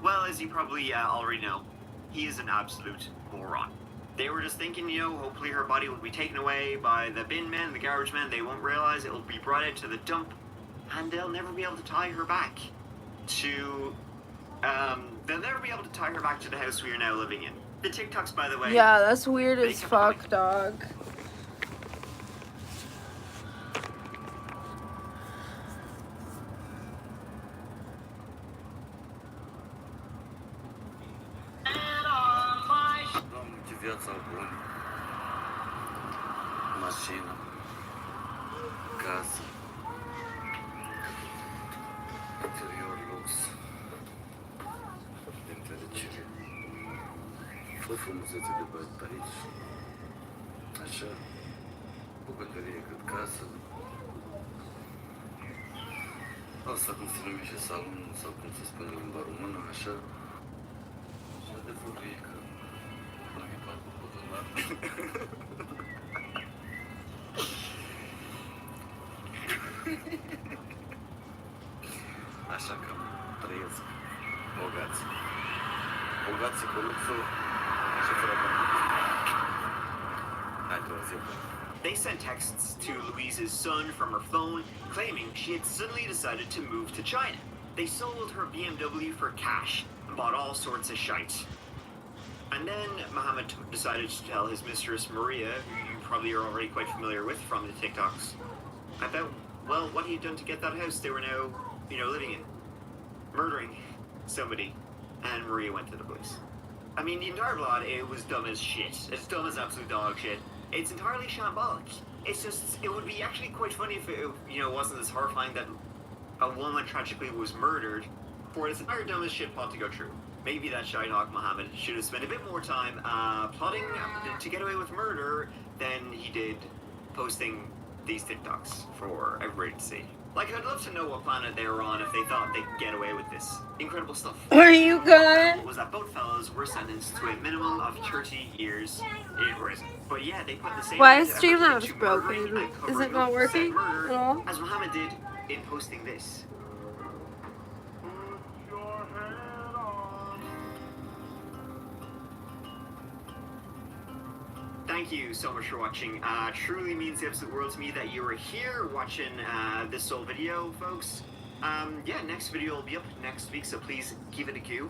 Well, as you probably already know, he is an absolute moron. They were just thinking, you know, hopefully her body will be taken away by the bin men, the garbage men. They won't realize it will be brought out to the dump, and they'll never be able to tie her back to... they'll never be able to tie her back to the house we are now living in. The TikToks, by the way... Yeah, that's weird as fuck, dog. Viața bună, mașină, casă, interior lux, din fericire, o frumusețe de băiat pe aici, așa, bucătărie cât casă, asta cum se numește salon, sau cum se spune în limba română, așa, și adevărul e că așa că trăiesc bogați. Bogați cu luxul și fără bani. Hai că o zi bună. They sent texts to Louise's son from her phone, claiming she had suddenly decided to move to China. They sold her BMW for cash and bought all sorts of shite. And then Mohammed decided to tell his mistress Maria, who you probably are already quite familiar with from the TikToks, about, well, what he had done to get that house they were now, you know, living in. Murdering somebody. And Maria went to the police. I mean, the entire plot, it was dumb as shit. It's dumb as absolute dog shit. It's entirely shambolic. It's just, it would be actually quite funny if it, you know, wasn't as horrifying that a woman tragically was murdered for this entire dumb as shit plot to go true. Maybe that Shydog Mohammed should have spent a bit more time plotting to get away with murder than he did posting these TikToks for everybody to see. Like, I'd love to know what planet they were on if they thought they could get away with this. Incredible stuff. Are you good? Was that both fellows were sentenced to a minimum of 30 years in prison. But yeah, they put the same... Why is Streamlabs broken? Is it not working at all? As Mohammed did in posting this. Thank you so much for watching. Truly means the absolute world to me that you are here watching this whole video, folks. Yeah, next video will be up next week, so please give it a go.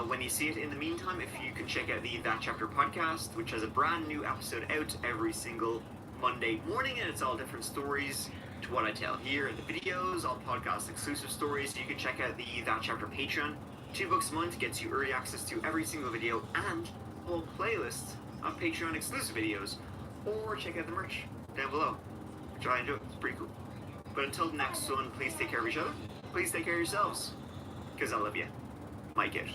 When you see it, in the meantime, if you can check out the That Chapter podcast, which has a brand new episode out every single Monday morning, and it's all different stories to what I tell here in the videos, all podcast exclusive stories. You can check out the That Chapter Patreon. $2 a month gets you early access to every single video and a whole playlist of Patreon exclusive videos, or check out the merch down below, which I enjoy. It's pretty cool. But until the next one, please take care of each other. Please take care of yourselves, because I love you. Mike it.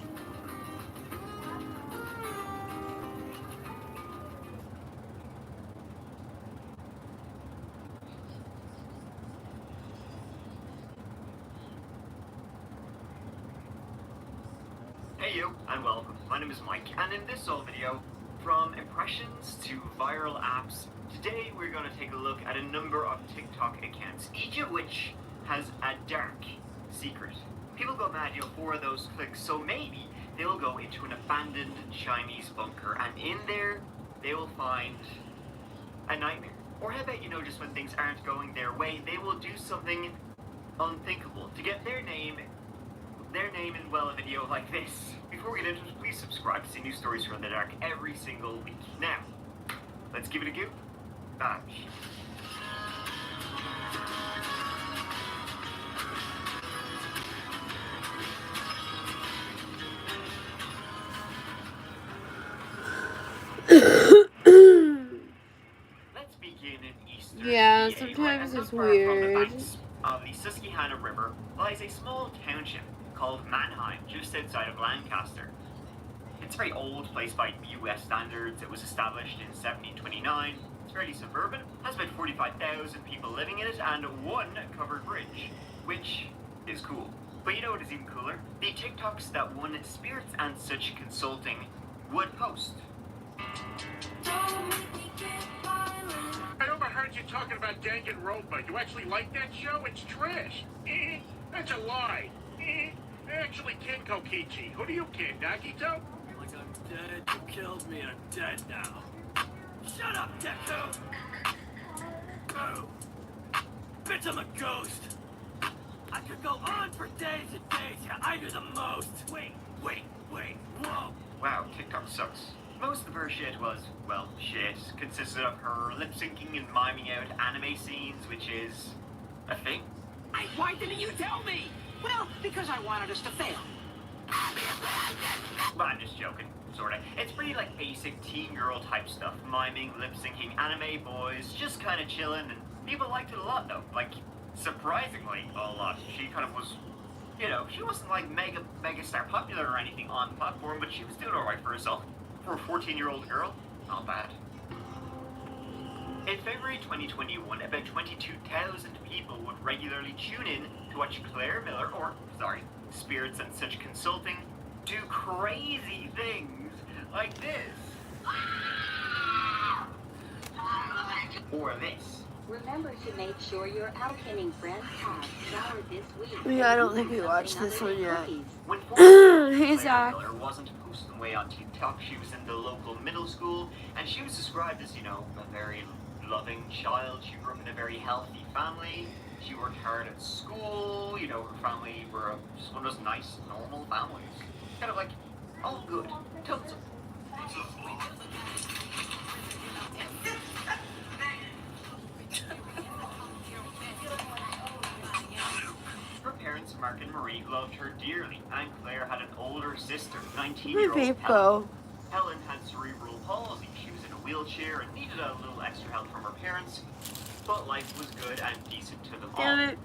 Hey you, and welcome. My name is Mike, and in this whole video, from impressions to viral apps, today we're going to take a look at a number of TikTok accounts, each of which has a dark secret. People go mad, you know, for those clicks, so maybe they'll go into an abandoned Chinese bunker, and in there, they will find a nightmare. Or how about, you know, just when things aren't going their way, they will do something unthinkable to get their name in, well, a video like this. Before we get into it, please subscribe to see new stories from the dark every single week. Now, Let's give it a go. Ah, let's begin in eastern Yeah, PA, sometimes not it's far from the weird. banks of the Susquehanna River lies a small township called Mannheim, just outside of Lancaster. It's a very old place by US standards. It was established in 1729. It's fairly suburban, has about 45,000 people living in it, and one covered bridge, which is cool. But you know what is even cooler? The TikToks that one Spirits and Such Consulting would post. I overheard you talking about Danganronpa. You actually like that show? It's trash. That's a lie. Actually, Ken Kokichi. Who do you kid, Nagito? Like I'm dead. You killed me. I'm dead now. Shut up, Deku! Oh. Bitch, I'm a ghost. I could go on for days and days. Yeah, I do the most. Wait. Whoa. Wow, TikTok sucks. Most of her shit was, well, shit. Consisted of her lip-syncing and miming out anime scenes, which is a thing. Why didn't you tell me? Well, because I wanted us to fail. But I'm just joking, sorta. It's pretty, like, basic teen girl type stuff. Miming, lip-syncing, anime boys, just kind of chilling, and people liked it a lot, though. Like, surprisingly, a lot. She kind of was, you know, she wasn't, like, mega star popular or anything on the platform, but she was doing alright for herself. For a 14-year-old girl, not bad. In February 2021, about 22,000 people would regularly tune in to watch Claire Miller, Spirits and Such Consulting, do crazy things like this. Or this. Remember to make sure your outkinning friends have showered this week. Yeah, I don't think we watched this one yet. When Hey, Claire Zach. Miller wasn't posting away on TikTok, she was in the local middle school, and she was described as, you know, a very loving child. She grew up in a very healthy family. She worked hard at school. You know, her family were just one of those nice, normal families. Kind of like, all good. Totes. Her parents, Mark and Marie, loved her dearly, and Claire had an older sister, 19-year-old Helen. Helen had cerebral palsy. She was in a wheelchair and needed a little extra help from her parents, but life was good and decent to them all. Damn it.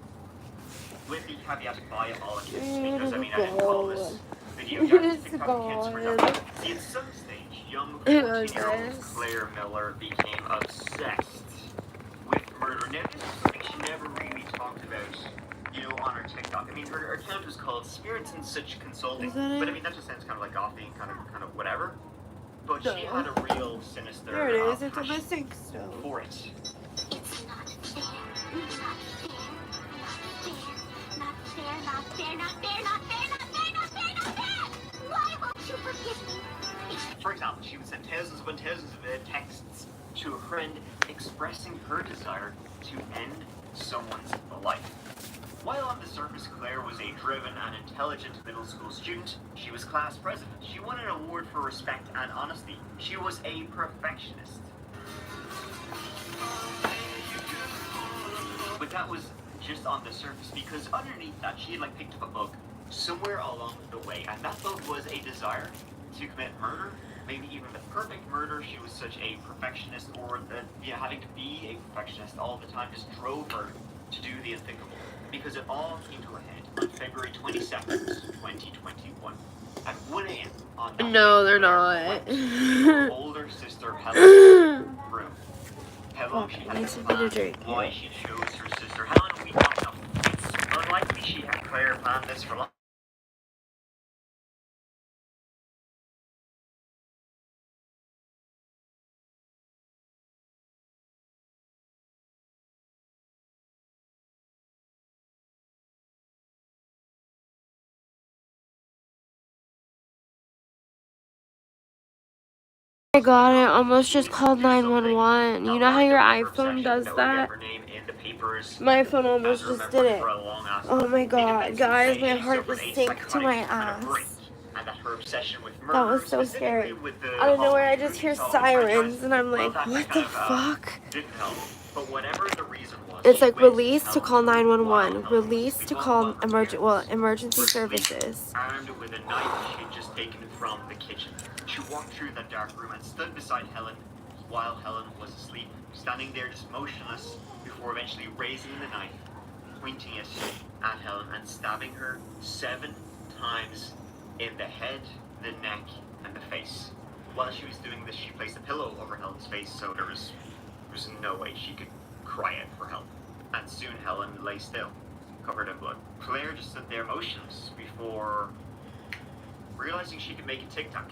With the caveat of diabolic kids, because I mean, I didn't call this video just TikTok kids for nothing. See, at some stage, young 14-year-old Claire Miller became obsessed with murder. Now, this is something she never really talked about, you know, on her TikTok. I mean, her account was called Spirits and Such Consulting, but I mean, that just sounds kind of like gothy and kind of whatever. But she had a real sinister There it is. It's a missing stone. For it. It's not fair. Not fair. Why won't you forgive me? For example, she would send thousands upon thousands of texts to a friend expressing her desire to end someone's life. While on the surface, Claire was a driven and intelligent middle school student. She was class president. She won an award for respect and honesty. She was a perfectionist. But that was just on the surface, because underneath that, she had picked up a bug somewhere along the way, and that bug was a desire to commit murder, maybe even the perfect murder. She was such a perfectionist, or having to be a perfectionist all the time just drove her to do the unthinkable. Because it all came to a head on February 22nd, 2021. At 1 a.m. on that No, day, they're Claire not. went to her older sister Helen's room. How long she had Needs been something to planned, drink. why she chose her sister Helen, we don't know. It's unlikely she had Claire planned this for long. Oh my god, I almost just called 911. You know how your iPhone does that? My phone almost just did it. Oh my god, guys, my heart just sank to my ass. and that her obsession with murder, That was so scary. specifically with the Out of nowhere, I Halloween just hear movies, sirens, and I'm like, that what kind the of, fuck? didn't help. But whatever the reason was, It's she like went release to Helen call 911, while release to call emergency services. armed with a knife she'd just taken from the kitchen. She walked through that dark room and stood beside Helen while Helen was asleep, standing there just motionless before eventually raising the knife, pointing it at Helen and stabbing her 7 times in the head, the neck, and the face. While she was doing this, she placed a pillow over Helen's face, so there was no way she could cry out for help. And soon Helen lay still, covered in blood. Claire just stood there motionless before realizing she could make a TikTok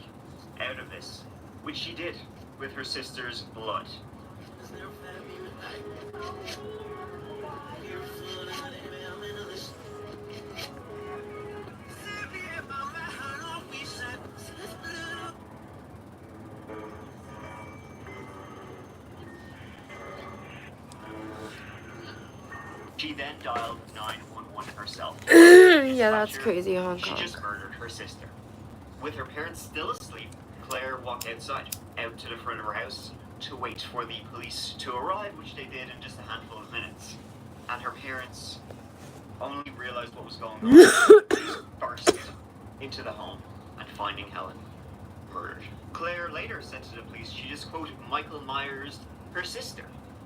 out of this, which she did with her sister's blood. She then dialed 911 herself. Yeah, that's crazy, Hong Kong. She just murdered her sister. With her parents still asleep, Claire walked outside, out to the front of her house, to wait for the police to arrive, which they did in just a handful of minutes. And her parents only realized what was going on, burst into the home and finding Helen murdered. Claire later said to the police she just quoted Michael Myers, her sister.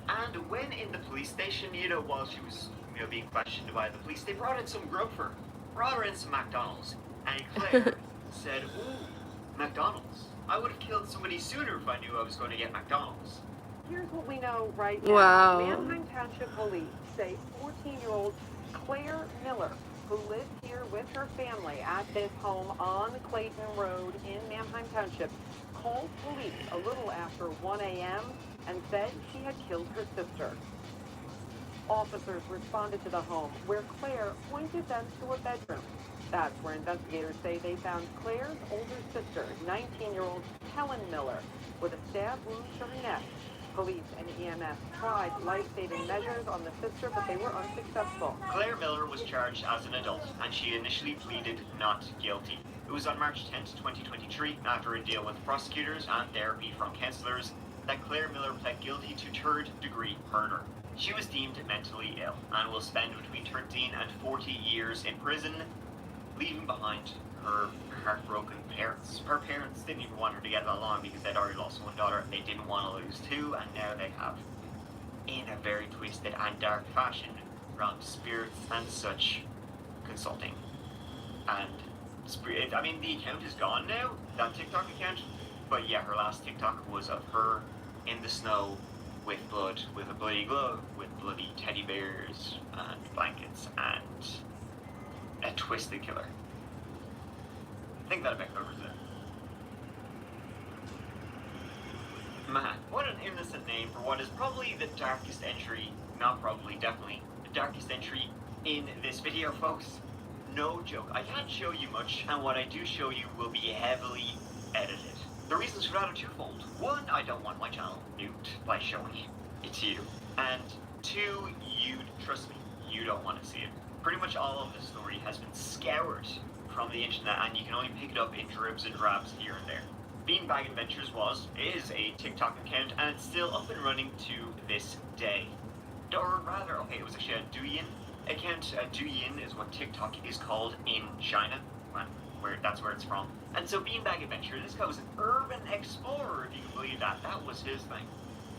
And when in the police station, while she was, being questioned by the police, they brought in some grub for her, brought her in some McDonald's. And Claire said, ooh, McDonald's. I would have killed somebody sooner if I knew I was going to get McDonald's. Here's what we know right now. Wow. Manheim Township police say 14-year-old Claire Miller, who lived here with her family at this home on Clayton Road in Manheim Township, called police a little after 1 a.m. and said she had killed her sister. Officers responded to the home, where Claire pointed them to a bedroom. That's where investigators say they found Claire's older sister, 19-year-old Helen Miller, with a stab wound to her neck. Police and EMS tried life-saving measures on the sister, but they were unsuccessful. Claire Miller was charged as an adult, and she initially pleaded not guilty. It was on March 10, 2023, after a deal with prosecutors and therapy from counselors, that Claire Miller pled guilty to third-degree murder. She was deemed mentally ill and will spend between 13 and 40 years in prison, leaving behind her heartbroken parents. Her parents didn't even want her to get along because they'd already lost one daughter. They didn't want to lose 2, and now they have, in a very twisted and dark fashion, from spirits and such, consulting. And the account is gone now, that TikTok account, but yeah, her last TikTok was of her in the snow with blood, with a bloody glove, with bloody teddy bears and blankets and a twisted killer. I think that about covers it. Man, what an innocent name for what is probably the darkest entry, not probably, definitely, the darkest entry in this video, folks. No joke, I can't show you much, and what I do show you will be heavily edited. The reasons for that are twofold. 1, I don't want my channel nuked by showing it to you. And 2, you, trust me, you don't want to see it. Pretty much all of the story has been scoured from the internet, and you can only pick it up in dribs and drabs here and there. Beanbag Adventures is a TikTok account, and it's still up and running to this day. Or rather, okay, it was actually a Douyin account. Douyin is what TikTok is called in China. That's where it's from. And so Beanbag Adventure, this guy was an urban explorer, if you can believe that. That was his thing.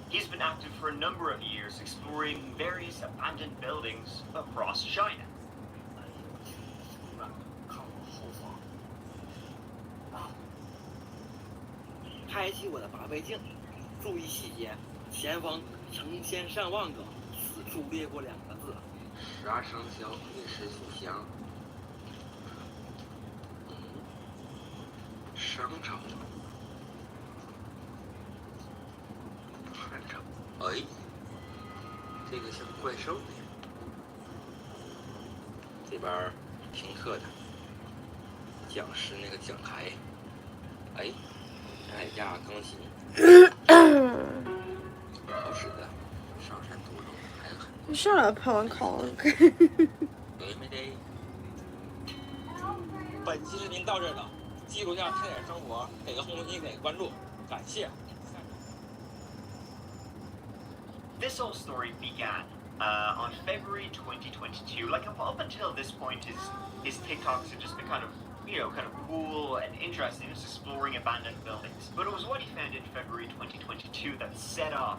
He's been active for a number of years, exploring various abandoned buildings across China. 开启我的八倍镜，注意细节，前方成千上万个，此处列过2个字：12生肖运势属相。商朝，汉朝。哎，这个像怪兽的呀。这边听课的，讲师那个讲台，哎。 在架钢琴，不是的，上山途中还有很多。Shut up, Hong Kong. 对没得？本期视频到这儿了，记录下天点生活，给个红心，给个关注，感谢。This whole story began on February 2022. Like up until this point, his TikToks had just been kind of cool and interesting, just exploring abandoned buildings. But it was what he found in February 2022 that set off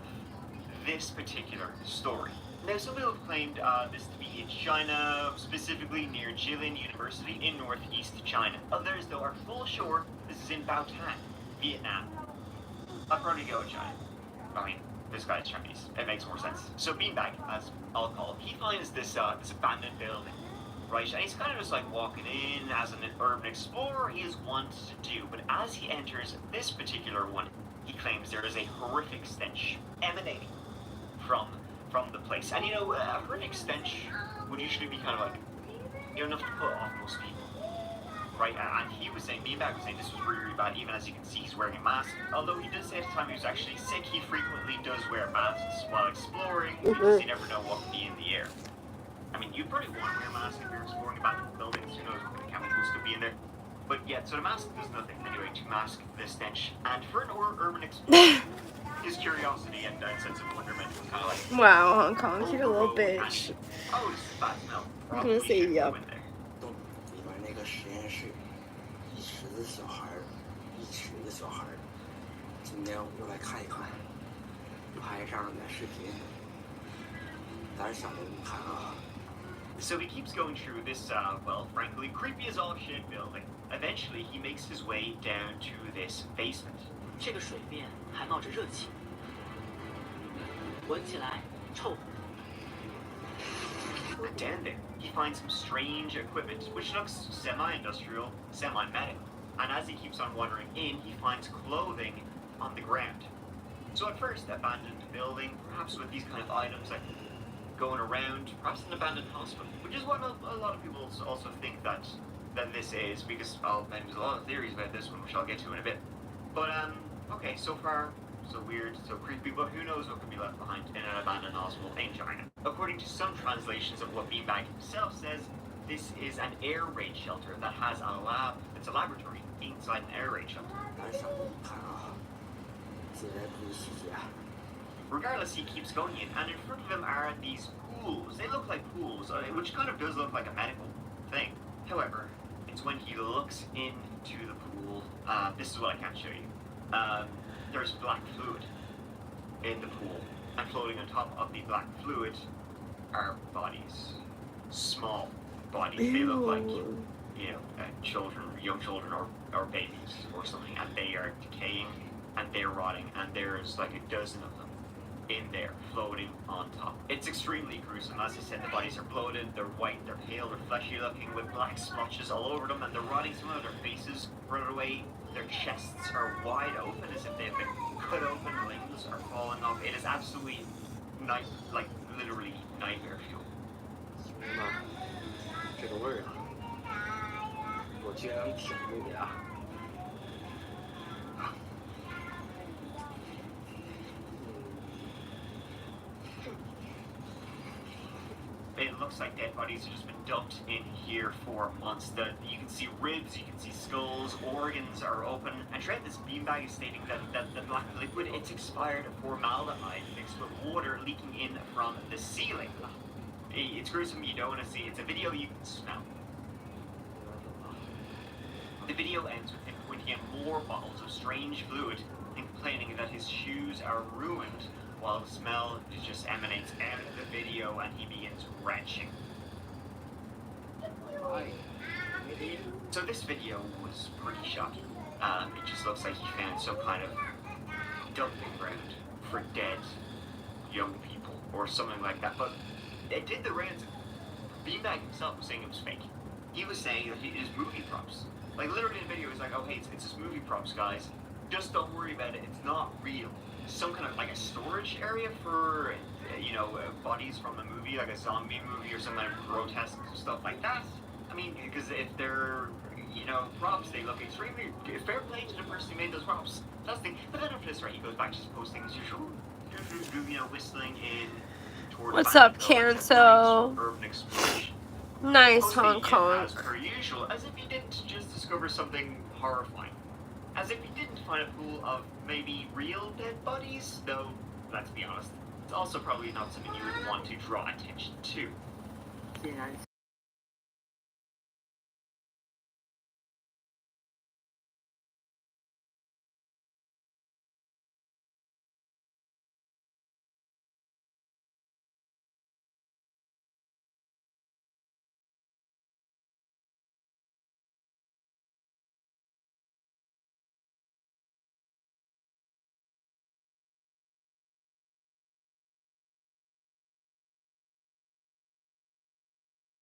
this particular story. Now, some people have claimed this to be in China, specifically near Jilin University in northeast China. Others, though, are full sure this is in Baotan, Vietnam. I'll probably go with China. I mean, this guy's Chinese. It makes more sense. So Beanbag, as I'll call him, he finds this abandoned building, right? And he's kind of just like walking in as an urban explorer. He is wont to do. But as he enters this particular one, he claims there is a horrific stench emanating from the place. And a horrific stench would usually be kind of like enough to put off most people. Right, and he was saying, Beanbag was saying this was really, really bad, even as you can see he's wearing a mask. Although he did say at the time he was actually sick, he frequently does wear masks while exploring, because you never know what could be in the air. I mean, you'd probably want to wear a mask if you're exploring abandoned buildings, who knows what kind of chemicals could be in there. But yeah, so the mask does nothing anyway to mask the stench. And for an urban explorer, his curiosity and sense of wonderment was kind of like... Wow, Hong Kong, you're a little bitch. Oh, this is bad smell. I'm gonna say yep. 里面那个实验室，一池子小孩儿，一池子小孩儿。今天我就来看一看，拍上面的视频，胆小的你看啊。 So he keeps going through this, well, frankly, creepy as all shit building. Eventually, he makes his way down to this basement. 这个水面还冒着热气，闻起来臭。 And down there, he finds some strange equipment, which looks semi-industrial, semi-medical. And as he keeps on wandering in, he finds clothing on the ground. So at first, abandoned building, perhaps with these kind of items like going around, perhaps an abandoned hospital, which is what a lot of people also think that this is, because there's a lot of theories about this one, which I'll get to in a bit. But okay, so far so weird, so creepy, but who knows what could be left behind in an abandoned hospital in China. According to some translations of what Beanbag himself says, this is an air raid shelter that has a lab, it's a laboratory inside an air raid shelter. Regardless, he keeps going in, and in front of him are these pools. They look like pools, which kind of does look like a medical thing. However, it's when he looks into the pool, this is what I can't show you. There's black fluid in the pool, and floating on top of the black fluid are bodies. Small bodies. They look like, children, young children, or babies, or something, and they are decaying, and they're rotting, and there's like a dozen of them in there, floating on top. It's extremely gruesome. As I said, the bodies are bloated, they're white, they're pale, they're fleshy looking, with black splotches all over them, and they're rotting. Some of their faces rotted away. Their chests are wide open as if they've been cut open, limbs are falling off. It is absolutely literally nightmare fuel. 这个味儿啊，我居然能品出来啊！ It looks like dead bodies have just been dumped in here for months. You can see ribs, you can see skulls, organs are open. And throughout this, Beanbag is stating that the black liquid, it's expired formaldehyde mixed with water leaking in from the ceiling. It's gruesome, you don't want to see. It's a video you can smell. The video ends with him pointing at more bottles of strange fluid and complaining that his shoes are ruined, while the smell just emanates out of the video and he begins retching. So this video was pretty shocking. It just looks like he found some kind of dumping ground for dead young people or something like that. But it did the rounds. Beanbag himself was saying it was fake. He was saying that it is movie props. Like literally in the video, he was like, oh hey, it's just movie props, guys. Just don't worry about it. It's not real. Some kind of like a storage area for, bodies from a movie, like a zombie movie or some kind of grotesque stuff like that. I mean, because if they're, props, they look extremely fair play to the person who made those props. That's the thing. But then after this, right, he goes back to just posting as usual. Whistling in towards. What's up, Canso? Urban exploration. Nice Hong Kong. As per usual, as if he didn't just discover something horrifying. As if we didn't find a pool of maybe real dead bodies, though, let's be honest, it's also probably not something you would want to draw attention to. Yeah.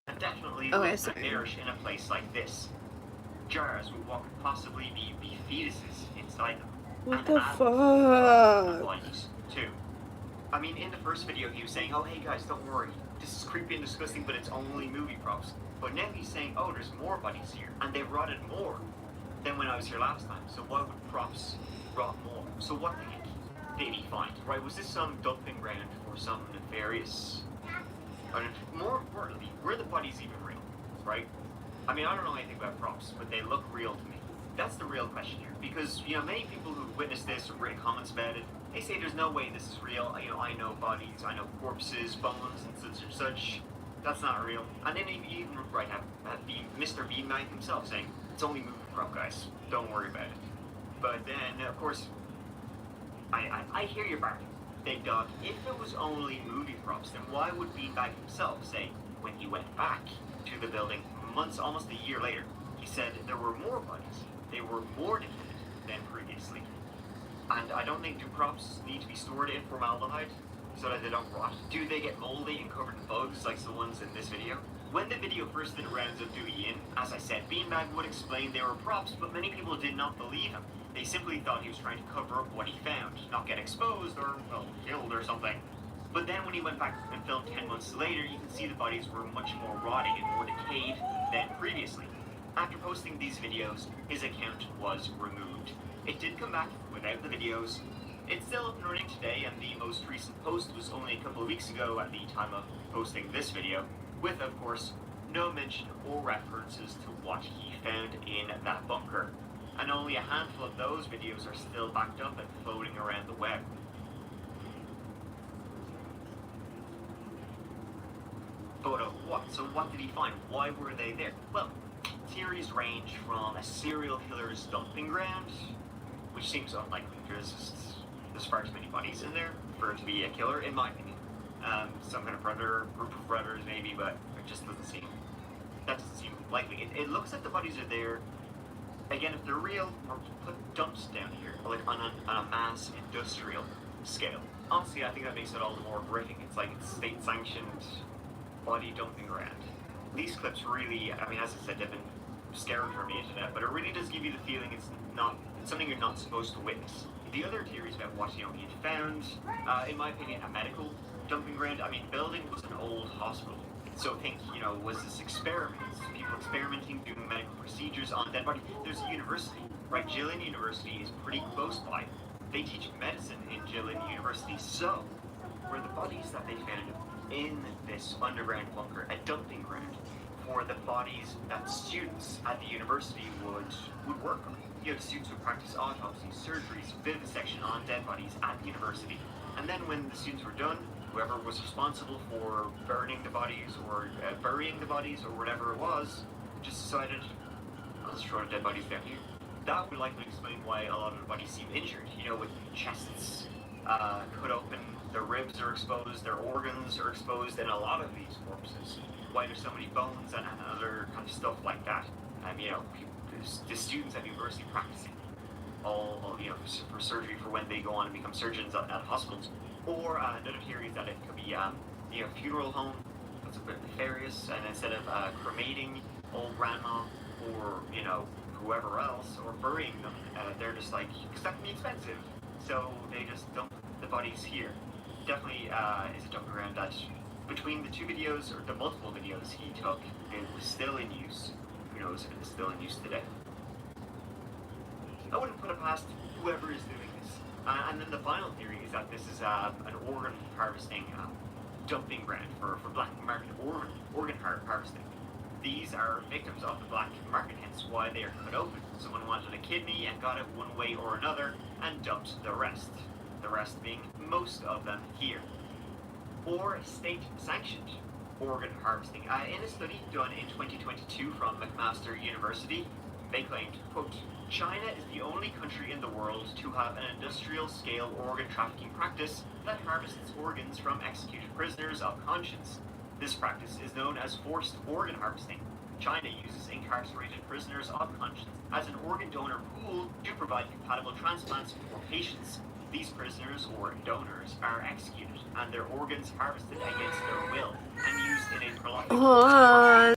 And definitely Okay, looks sorry. nightmarish in a place like this. Jars with what could possibly be fetuses inside them. What and the adults fuck? bodies, too. I mean, in the first video he was saying, oh hey guys, don't worry, this is creepy and disgusting, but it's only movie props. But now he's saying, oh, there's more bodies here, and they've rotted more than when I was here last time, so why would props rot more? So what the heck did he find, right? Was this some dumping ground for some nefarious... Or more importantly, were the bodies even real, right? I mean, I don't know anything about props, but they look real to me. That's the real question here, because, you know, many people who've witnessed this or written comments about it, they say there's no way this is real. You know, I know bodies, I know corpses, bones, and such and such. That's not real. And then you even right have Mr. Beanbag himself saying, it's only movie prop, guys. Don't worry about it. But then, of course, I hear you, Bart. Big Dog, if it was only movie props, then why would Beanbag himself say, when he went back to the building months, almost a year later, he said there were more bodies. They were more defended than previously. And I don't think do props need to be stored in formaldehyde so that they don't rot? Do they get moldy and covered in bugs like the ones in this video? When the video first did rounds of Dewey in, as I said, Beanbag would explain they were props, but many people did not believe him. They simply thought he was trying to cover up what he found, not get exposed or, well, killed or something. But then when he went back and filmed 10 months later, you can see the bodies were much more rotting and more decayed than previously. After posting these videos, his account was removed. It did come back without the videos. It's still up and running today, and the most recent post was only a couple of weeks ago at the time of posting this video, with, of course, no mention or references to what he found in that bunker. And only a handful of those videos are still backed up and floating around the web. But what? So what did he find? Why were they there? Well, theories range from a serial killer's dumping ground, which seems unlikely because there's far too many bodies in there for it to be a killer, in my opinion. Some kind of predator, group of predators maybe, but it just doesn't seem, that doesn't seem likely. It looks like the bodies are there, again, if they're real, or put dumps down here, like on a mass industrial scale. Honestly, I think that makes it all the more horrific. It's like it's state-sanctioned body dumping ground. These clips really, I mean, as I said, they've been scoured from the internet, but it really does give you the feeling it's something you're not supposed to witness. The other theories about what, you know, he had found, in my opinion, a medical dumping ground. I mean, building was an old hospital. So think, you know, was this experiments? People experimenting, doing medical procedures on dead bodies. There's a university, right? Gillen University is pretty close by. They teach medicine in Gillen University. So, were the bodies that they found in this underground bunker a dumping ground for the bodies that students at the university would work on? You know, the students would practice autopsies, surgeries, vivisection on dead bodies at the university. And then when the students were done, whoever was responsible for burning the bodies or burying the bodies or whatever it was, just decided, I'll just throw the dead bodies down here. That would likely explain why a lot of the bodies seem injured, you know, with chests cut open, their ribs are exposed, their organs are exposed in a lot of these corpses. Why there's so many bones and other kind of stuff like that. You know, the students at university practicing all you know, for surgery for when they go on and become surgeons at hospitals. Or another theory is that it could be you know, funeral home. That's a bit nefarious, and instead of cremating old grandma or, you know, whoever else, or burying them, they're just like, because that can be expensive, so they just dump the bodies here. Definitely is a dumping ground that, between the two videos, or the multiple videos he took, it was still in use. Who knows if it's still in use today. I wouldn't put it past whoever is doing this. And then the final theory is that this is an organ harvesting dumping ground for black market organ harvesting. These are victims of the black market, hence why they are cut open. Someone wanted a kidney and got it one way or another and dumped the rest. The rest being most of them here. Or state-sanctioned organ harvesting. In a study done in 2022 from McMaster University, they claimed, quote, China is the only country in the world to have an industrial-scale organ trafficking practice that harvests organs from executed prisoners of conscience. This practice is known as forced organ harvesting. China uses incarcerated prisoners of conscience as an organ donor pool to provide compatible transplants for patients. These prisoners or donors are executed and their organs harvested against their will and used in a prolonged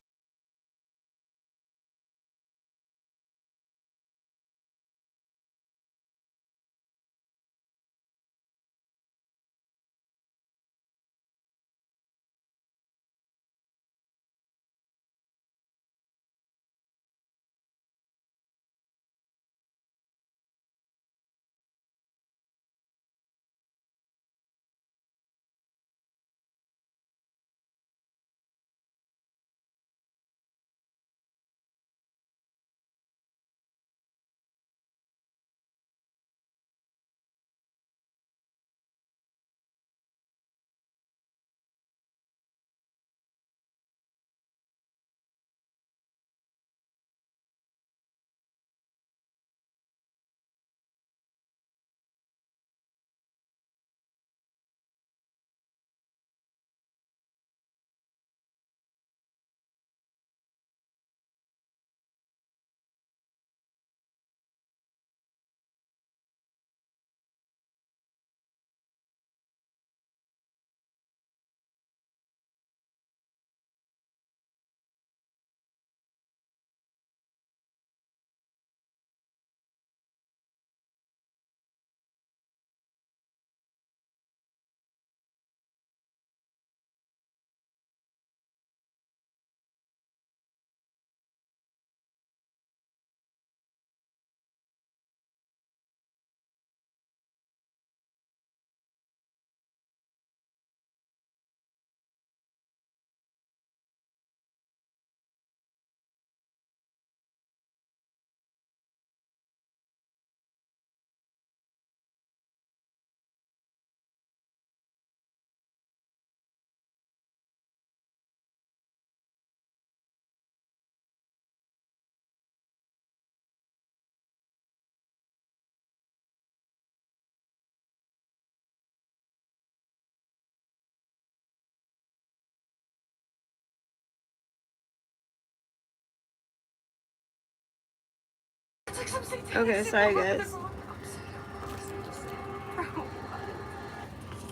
Okay, sorry guys.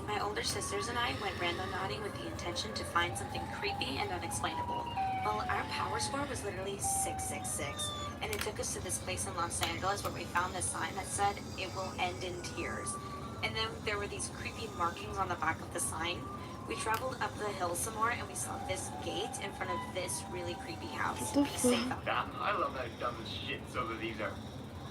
My older sisters and I went randonauting with the intention to find something creepy and unexplainable. Well, our power score was literally 666, and it took us to this place in Los Angeles where we found this sign that said, "It will end in tears." And then there were these creepy markings on the back of the sign. We traveled up the hill some more, and we saw this gate in front of this really creepy house. Be safe out there. I love how dumb as shit some of these are.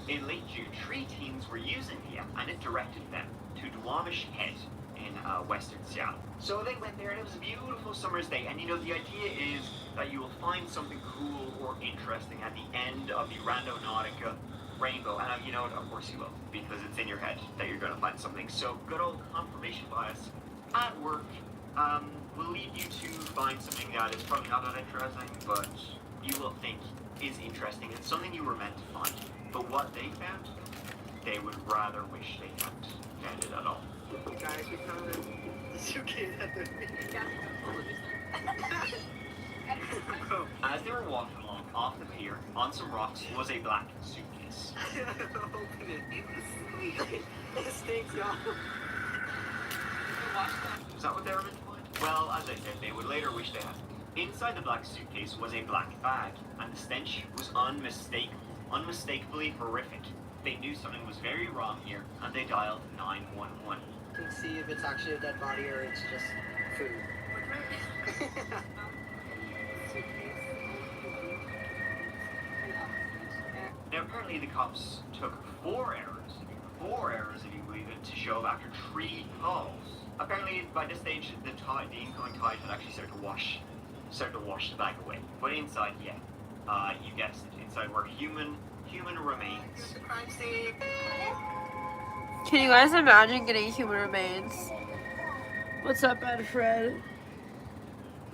In late June, 3 teams were using the app, and it directed them to Duwamish Head in western Seattle. So they went there, and it was a beautiful summer's day. And you know, the idea is that you will find something cool or interesting at the end of the Randonautica rainbow. And you know what? Of course you will, because it's in your head that you're going to find something. So good old confirmation bias at work will lead you to find something that is probably not that interesting, but you will think is interesting. It's something you were meant to find. But what they found, they would rather wish they hadn't found it at all. Guys, we found a suitcase at the As they were walking along off the pier, on some rocks was a black suitcase. Open it. It stinks, y'all. Is that what they were meant to find? Well, as I said, they would later wish they had. Inside the black suitcase was a black bag, and the stench was unmistakably horrific. They knew something was very wrong here, and they dialed 911. To see if it's actually a dead body or it's just food. Now, apparently the cops took 4 errors if you believe it, to show up after 3 calls. Apparently, by this stage, the incoming tide had actually started to wash started to wash the bag away. But inside, yeah, you guessed it, inside were human remains. Crime scene. Can you guys imagine getting human remains? What's up, Edfred?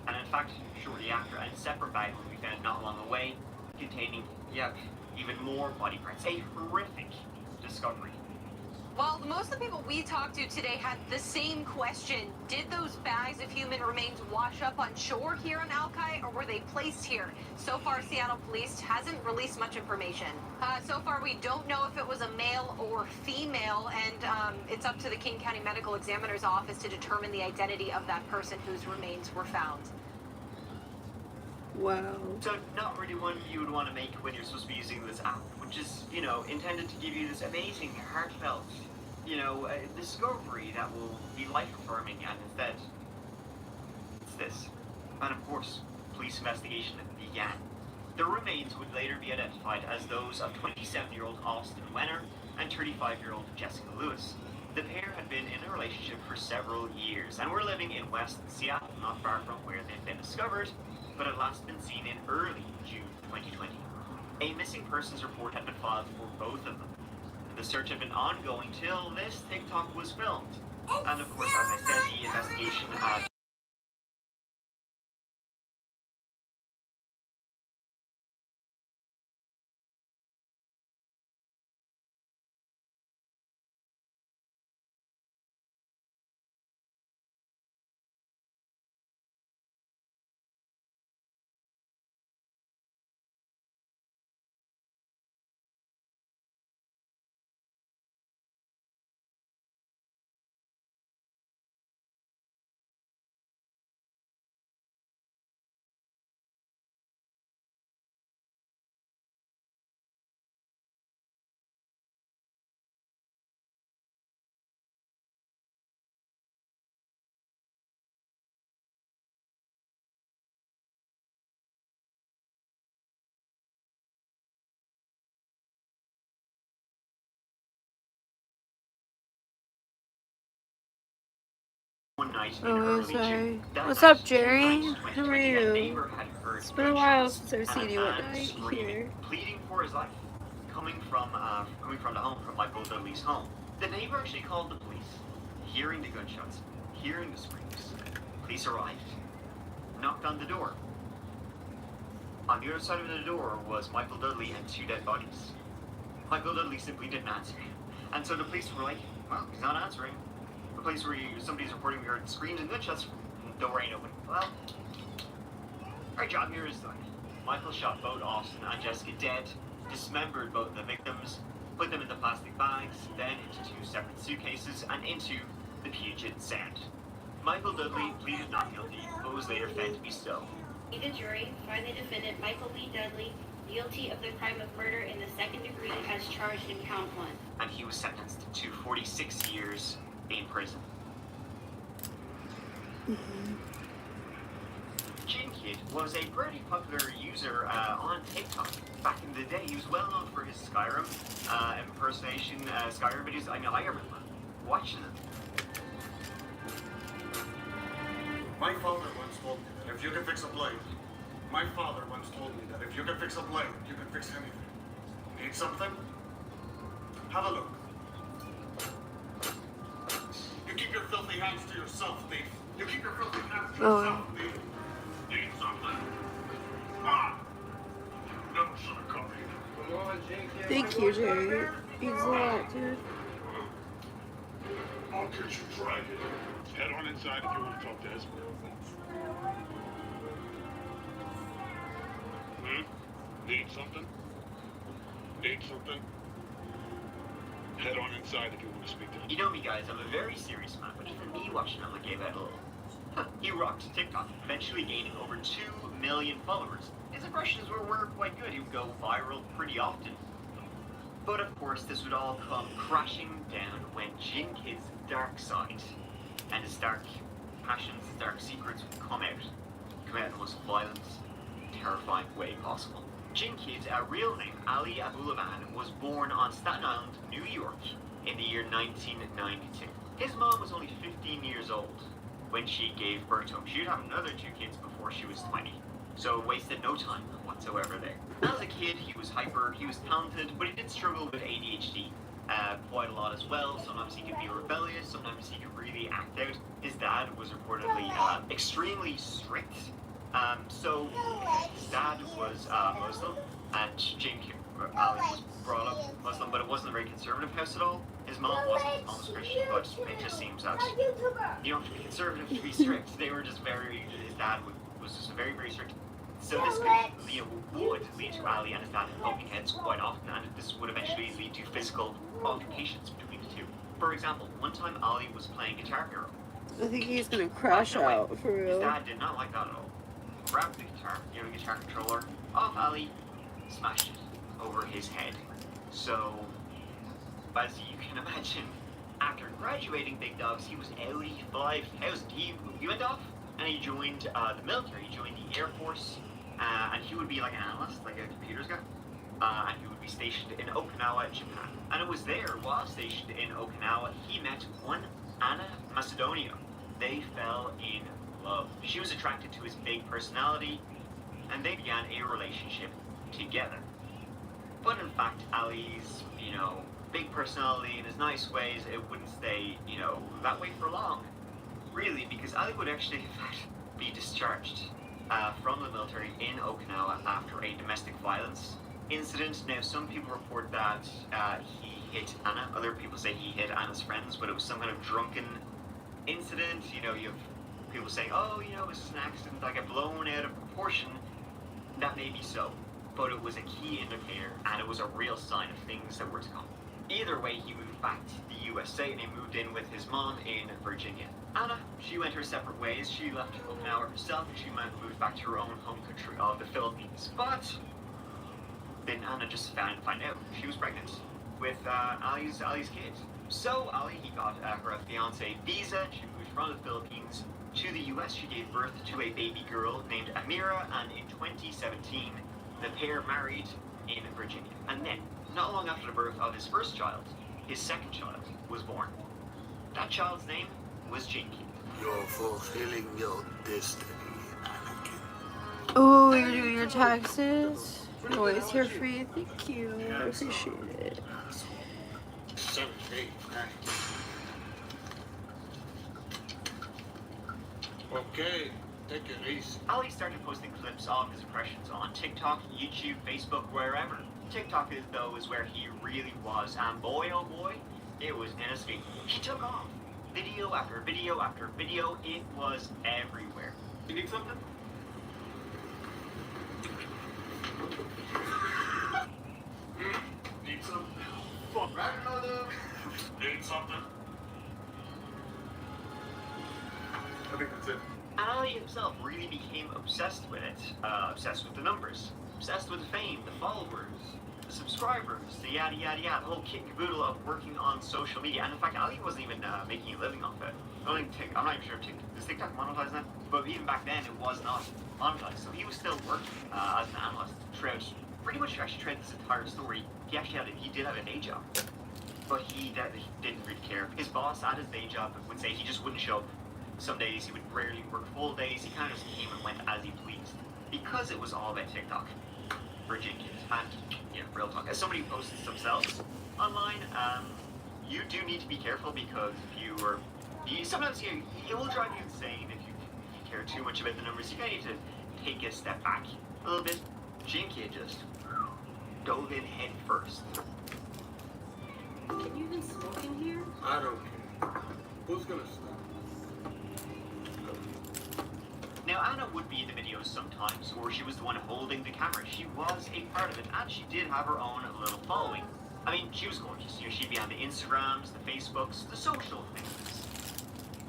And in fact, shortly after, a separate bag would be found not long away, containing, yeah, even more body parts. A horrific discovery. Well, most of the people we talked to today had the same question. Did those bags of human remains wash up on shore here on Alki, or were they placed here? So far, Seattle Police hasn't released much information. So far, we don't know if it was a male or female, and it's up to the King County Medical Examiner's Office to determine the identity of that person whose remains were found. Wow. So not really one you would want to make when you're supposed to be using this app, which is, you know, intended to give you this amazing, heartfelt, you know, discovery that will be life-affirming, and instead, it's this. And of course, police investigation began. The remains would later be identified as those of 27-year-old Austin Wenner and 35-year-old Jessica Lewis. The pair had been in a relationship for several years and were living in West Seattle, not far from where they'd been discovered, but had last been seen in early June 2020. A missing persons report had been filed for both of them. The search had been ongoing till this TikTok was filmed. And of course, as I said, the investigation had one night in early June. What's up, Jerry? How are you? It's been a while since I've seen you at night here. Pleading for his life, coming from the home, from Michael Dudley's home. The neighbor actually called the police, hearing the gunshots, hearing the screams. Police arrived, knocked on the door. On the other side of the door was Michael Dudley and two dead bodies. Michael Dudley simply didn't answer, and so the police were like, well, he's not answering. The place where somebody's reporting we heard screams and gunshots, the door ain't open. Well, our job here is done. Michael shot both Austin and Jessica dead, dismembered both the victims, put them into plastic bags, then into two separate suitcases, and into the Puget Sound. Michael Dudley pleaded not guilty, but was later found to be so. The jury find the defendant Michael B. Dudley guilty of the crime of murder in the second degree as charged in count 1. And he was sentenced to 46 years in prison. Gin Kid was a pretty popular user on TikTok back in the day. He was well known for his Skyrim impersonation, Skyrim videos. I remember watching them. My father once told me that if you can fix a blade, my father once told me that if you can fix a blade, you can fix anything. Need something? Have a look. You keep your filthy hands to yourself, thief. You keep your filthy hands to yourself, thief. Need something? Ah! No sugar coffee. Come on, Jake. Thank you, Jerry. Means a lot, dude. I'll get you dragged. Head on inside if you want to talk to Esmer. Need something? Need something? Head on inside if you want to speak to him. You know me, guys, I'm a very serious man, but even me watching him, I gave out a little. He rocked TikTok, eventually gaining over 2 million followers. His impressions were quite good. He would go viral pretty often. But of course, this would all come crashing down when Gin Kid's dark side and his dark passions, his dark secrets would come out in the most violent, terrifying way possible. Gin Kid's real name, Ali Abulaban, was born on Staten Island, New York, in the year 1992. His mom was only 15 years old when she gave birth to him. She would have another 2 kids before she was 20. So wasted no time whatsoever there. As a kid, he was hyper, he was talented, but he did struggle with ADHD quite a lot as well. Sometimes he could be rebellious, sometimes he could really act out. His dad was reportedly extremely strict. So his dad was Muslim, and Ali was brought up Muslim, but it wasn't a very conservative house at all. His mom wasn't. His mom was Christian, but it just seems that you don't have to be conservative to be strict. They were just his dad was just very, very strict. So this would lead to Ali and his dad bumping heads quite often, and this would eventually lead to physical altercations between the two. For example, one time Ali was playing Guitar Hero. I think he's gonna crash out, for real. His dad did not like that at all. Grabbed the guitar controller off Ali, smashed it over his head. So, as you can imagine, after graduating Big Dogs, he was Audi 5000. He went off and he joined the military. He joined the Air Force, and he would be like an analyst, like a computers guy. And he would be stationed in Okinawa, Japan. And it was there, while stationed in Okinawa, he met one Anna Macedonia. They fell in love. She was attracted to his big personality, and they began a relationship together. But in fact, Ali's, big personality and his nice ways, it wouldn't stay, that way for long. Really, because Ali would actually, in fact, be discharged from the military in Okinawa after a domestic violence incident. Now, some people report that he hit Anna. Other people say he hit Anna's friends, but it was some kind of drunken incident. You have people saying, oh, it was an accident, like a blown out of proportion. That may be so, but it was a key indicator, and it was a real sign of things that were to come. Either way, he moved back to the USA, and he moved in with his mom in Virginia. Anna, she went her separate ways. She left Okinawa herself, and she moved back to her own home country of the Philippines. But then Anna just found out she was pregnant with Ali's kid. So Ali, he got her a fiance visa. She moved from the Philippines to the US. She gave birth to a baby girl named Amira, and in 2017, the pair married in Virginia. And then, not long after the birth of his first child, his second child was born. That child's name was Jinky. You're fulfilling your destiny, Anakin. Oh, you're doing your taxes? Always here for you. Thank you. I appreciate it. 7, 8, 9. Okay, take it easy. Ali started posting clips of his impressions on TikTok, YouTube, Facebook, wherever. TikTok is where he really was, and boy oh boy, it was inescapable. He took off. Video after video after video, it was everywhere. You need something? Need something? Fuck, need something? I think that's it. Ali himself really became obsessed with it. Obsessed with the numbers. Obsessed with the fame, the followers, the subscribers, the yada yada yada, the whole kit and caboodle of working on social media. And in fact, Ali wasn't even making a living off it. I'm not even sure does TikTok monetize that? But even back then, it was not monetized. So he was still working as an analyst throughout, pretty much actually throughout this entire story. He did have a day job, but he didn't really care. His boss at his day job would say he just wouldn't show up. Some days he would rarely work full days. He kind of just came and went as he pleased, because it was all about TikTok for kids. And real talk, as somebody who posts themselves online, you do need to be careful, because if sometimes it will drive you insane if you care too much about the numbers. You kind of need to take a step back a little bit. Jinky just dove in head first. Can you even smoke in here? I don't care. Who's gonna stop? Now, Anna would be in the videos sometimes, or she was the one holding the camera. She was a part of it, and she did have her own little following. I mean, she was gorgeous. She'd be on the Instagrams, the Facebooks, the social things.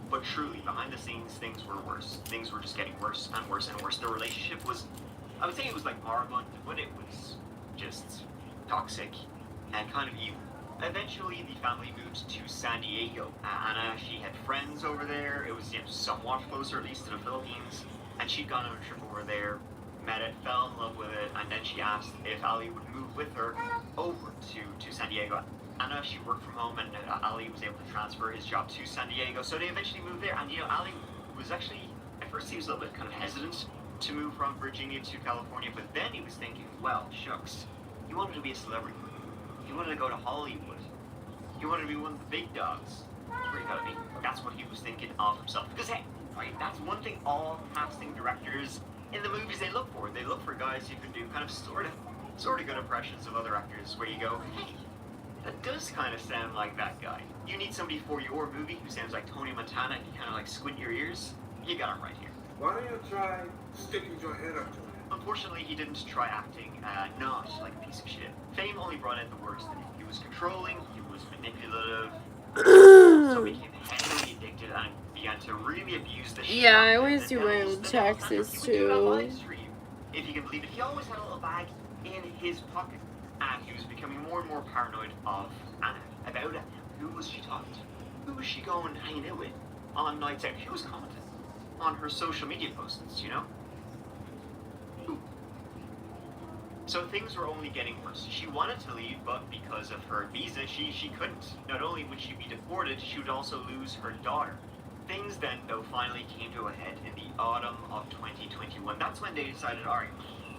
But truly, behind the scenes, things were worse. Things were just getting worse and worse and worse. The relationship was, I would say it was like moribund, but it was just toxic and kind of evil. Eventually, the family moved to San Diego. Anna, she had friends over there. It was somewhat closer, at least, to the Philippines. And she'd gone on a trip over there, met it, fell in love with it, and then she asked if Ali would move with her over to San Diego. Anna, she worked from home, and Ali was able to transfer his job to San Diego, so they eventually moved there. And Ali was actually, at first he was a little bit kind of hesitant to move from Virginia to California, but then he was thinking, well, shucks, he wanted to be a celebrity. He wanted to go to Hollywood. He wanted to be one of the big dogs. That's where he gotta be. That's what he was thinking of himself. Because hey, right, that's one thing all casting directors in the movies they look for. They look for guys who can do kind of sort of good impressions of other actors where you go, hey, that does kind of sound like that guy. You need somebody for your movie who sounds like Tony Montana and you kind of like squint your ears. You got him right here. Why don't you try sticking your head up to it? Unfortunately, he didn't try acting, not like a piece of shit. Fame only brought out the worst. He was controlling, he was manipulative, so became heavily addicted and began to really abuse the shit. Yeah, I always do my own taxes too. If you can believe it, he always had a little bag in his pocket, and he was becoming more and more paranoid of Anna. About it. Who was she talking to? Who was she going hanging out with on nights out? Who was commenting on her social media posts, you know? So things were only getting worse. She wanted to leave, but because of her visa, she couldn't. Not only would she be deported, she would also lose her daughter. Things then, though, finally came to a head in the autumn of 2021. That's when they decided, all right,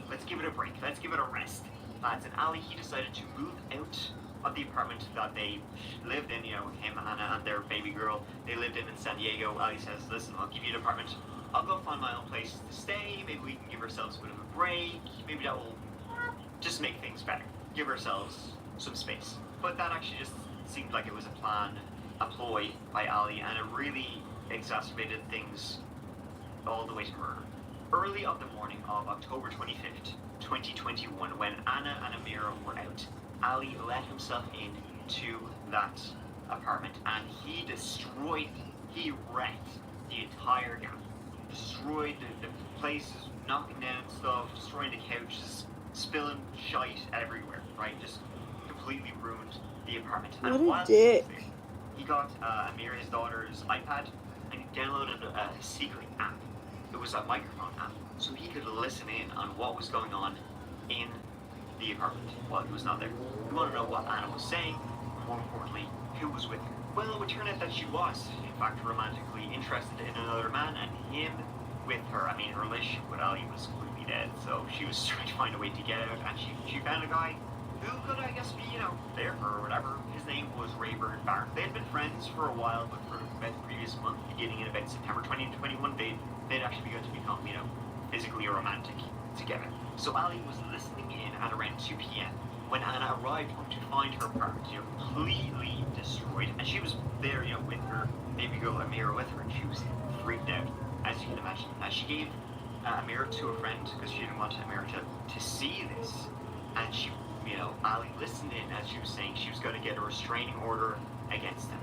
let's give it a break. Let's give it a rest. Lads, and Ali, he decided to move out of the apartment that they lived in, you know, him, Anna, and their baby girl. They lived in San Diego. Ali says, listen, I'll give you an apartment. I'll go find my own place to stay. Maybe we can give ourselves a bit of a break. Maybe that will just make things better. Give ourselves some space. But that actually just seemed like it was a ploy by Ali, and it really exacerbated things all the way to murder. Early of the morning of October 25th, 2021, when Anna and Amira were out, Ali let himself into that apartment, and he wrecked the entire gang. Destroyed the places, knocking down stuff, destroying the couches, spilling shite everywhere, right? Just completely ruined the apartment. And What a dick. He got Amira's daughter's iPad and he downloaded a secret app. It was a microphone app, so he could listen in on what was going on in the apartment while he was not there. We want to know what Anna was saying, and more importantly, who was with her. Well, it would turn out that she was, in fact, romantically interested in another man, and him with her. I mean, her relationship with Ali was completely dead, so she was trying to find a way to get out, and she found a guy who could, I guess, be, you know, there for her or whatever. His name was Rayburn Barrett. They had been friends for a while, but for about the previous month, beginning in about September 2021, they'd actually begun to become, you know, physically romantic together. So Ali was listening in at around 2 p.m. when Anna arrived home to find her apartment, you know, completely destroyed, and she was there, you know, with her baby girl Amira with her, and she was freaked out, as you can imagine. She gave Amira to a friend because she didn't want Amira to see this, and she, you know, Ali listened in as she was saying she was going to get a restraining order against him.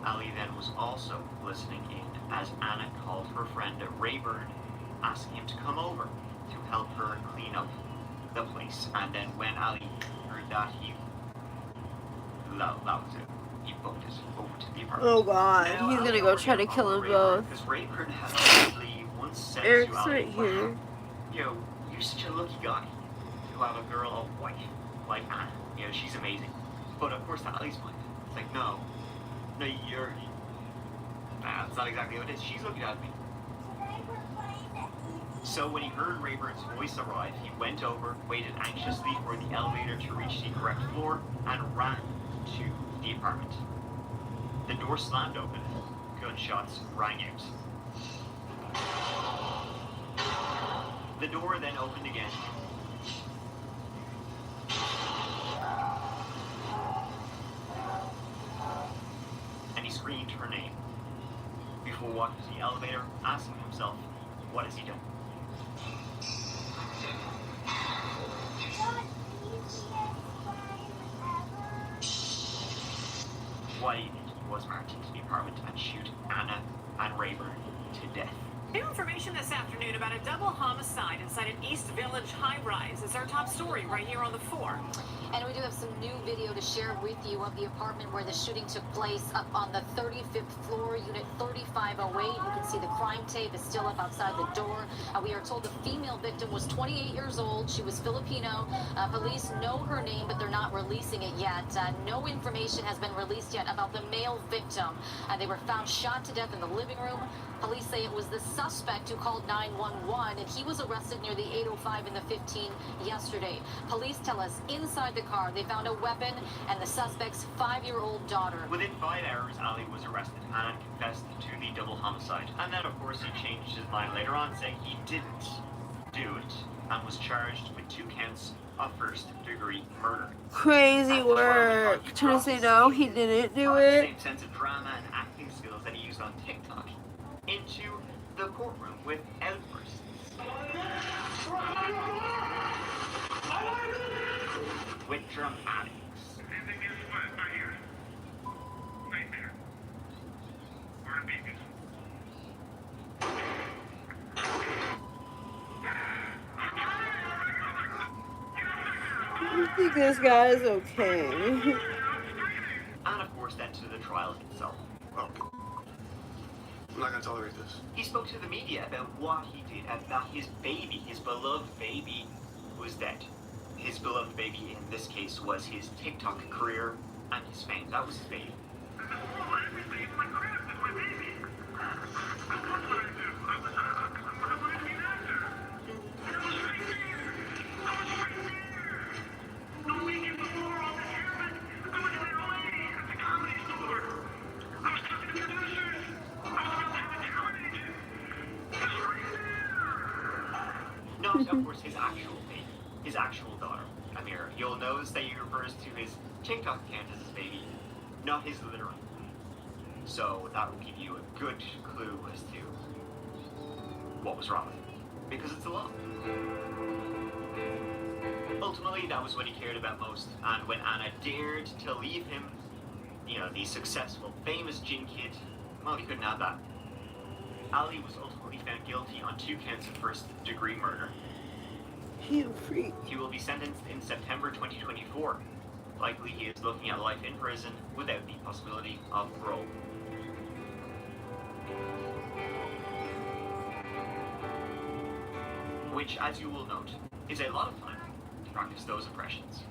Ali then was also listening in as Anna called her friend Rayburn, asking him to come over to help her clean up the place. And then when Ali heard that, that was it. He booked it over to the apartment. Oh god, now, he's gonna go try to kill them both. Because Rayburn had actually once said Eric's to Ali, right here. wow, you know, you're such a lucky guy to have a girl, a wife like Anna. You know, she's amazing. But of course, to Ali's mind, it's like, no, that's not exactly what it is. She's looking at me. So when he heard Rayburn's voice arrive, he went over, waited anxiously for the elevator to reach the correct floor, and ran to the apartment. The door slammed open. Gunshots rang out. The door then opened again. And he screamed her name before walking to the elevator, asking himself, what has he done? What he did was march into the apartment and shoot Anna and Rayburn to death. New information this afternoon about a double homicide inside an East Village high-rise. It's our top story right here on the 4. And we do have some new video to share with you of the apartment where the shooting took place up on the 35th floor, unit 3508. You can see the crime tape is still up outside the door. We are told the female victim was 28 years old. She was Filipino. Police know her name, but they're not releasing it yet. No information has been released yet about the male victim. They were found shot to death in the living room. Police say it was the suspect who called 911, and he was arrested near the 805 and the 15 yesterday. Police tell us inside the car they found a weapon and the suspect's 5-year-old daughter. Within 5 hours, Ali was arrested and confessed to the double homicide. And then, of course, he changed his mind later on, saying he didn't do it and was charged with 2 counts of first-degree murder. Crazy work. Trying to say no, he didn't do it. Same sense of drama and acting skills that he used on TikTok into the courtroom with outbursts. With dramatics. I think this guy is okay. And of course then to the trial itself. Oh. I'm not gonna tolerate this. He spoke to the media about what he did, about his baby, his beloved baby, was dead. His beloved baby in this case was his TikTok career and his fame. That was his baby. Not, of course, his actual baby, his actual daughter, Amira. You'll notice that he refers to his TikTok account as his baby, not his literal. So that will give you a good clue as to what was wrong with him, because it's a lot. Ultimately, that was what he cared about most, and when Anna dared to leave him, you know, the successful, famous gin kid, well, he couldn't have that. Ali was ultimately found guilty on 2 counts of first-degree murder. He will be sentenced in September 2024. Likely he is looking at life in prison without the possibility of parole. Which, as you will note, is a lot of time to practice those impressions.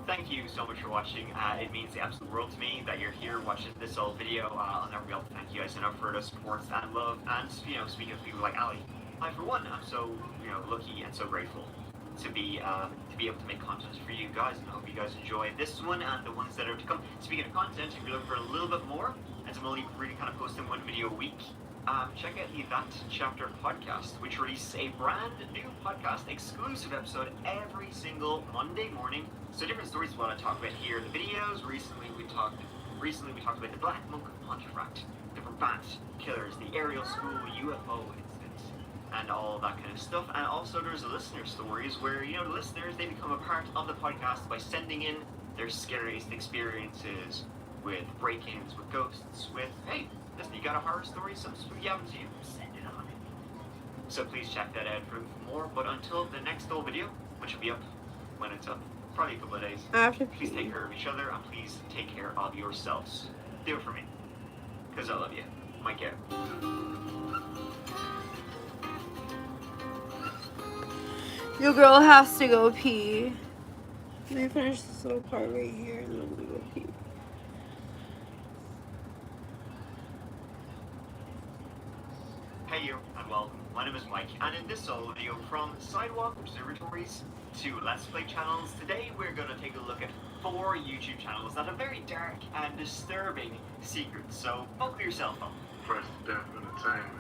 Thank you so much for watching. It means the absolute world to me that you're here watching this whole video. I'll never be able to thank you guys enough for the support and love. And, you know, speaking of people like Ali, I, for one, I'm so, you know, lucky and so grateful to be able to make content for you guys. And I hope you guys enjoy this one and the ones that are to come. Speaking of content, if you're looking for a little bit more, as I'm only really kind of posting 1 video a week, check out the That Chapter podcast, which releases a brand new podcast exclusive episode every single Monday morning. So different stories is what I talk about here in the videos. Recently we talked about the Black Monk Pontefract, the Brabant killers, the Ariel School UFO incident, and all that kind of stuff. And also there's listener stories where, you know, the listeners, they become a part of the podcast by sending in their scariest experiences with break-ins, with ghosts, with, hey, listen, you got a horror story, something you haven't seen, send it on. So please check that out for more. But until the next old video, which will be up when it's up, probably a couple of days. Please take care of each other and please take care of yourselves. Do it for me, because I love you. Mike out. Your girl has to go pee. Let me finish this little part right here and then I'm gonna go pee. Hey you, and welcome. My name is Mike, and in this solo video from Sidewalk Observatories to Let's Play channels, today we're going to take a look at 4 YouTube channels that have very dark and disturbing secrets, so buckle your cell phone. First death entertainment.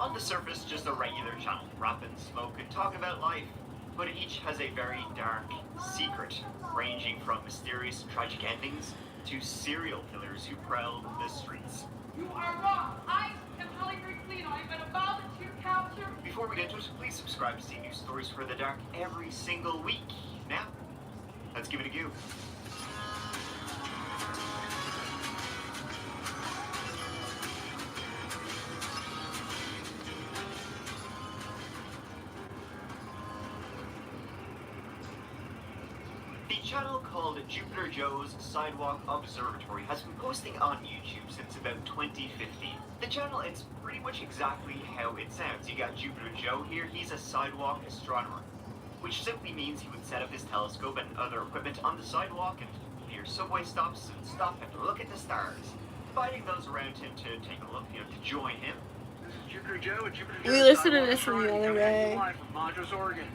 On the surface, just a regular channel, rap and smoke and talk about life, but each has a very dark secret, ranging from mysterious and tragic endings to serial killers who prowl the streets. You are wrong. I am Holly Green. I'm going to volunteer capture. Before we get into it, please subscribe to see new stories for the dark every single week. Now, let's give it a go. A channel called Jupiter Joe's Sidewalk Observatory has been posting on YouTube since about 2015. The channel, it's pretty much exactly how it sounds. You got Jupiter Joe here, he's a sidewalk astronomer, which simply means he would set up his telescope and other equipment on the sidewalk and near subway stops and stop and look at the stars, inviting those around him to take a look, to join him. This is Jupiter Joe at Jupiter Joe. We listened to this one the other day. Live from Montrose, Oregon.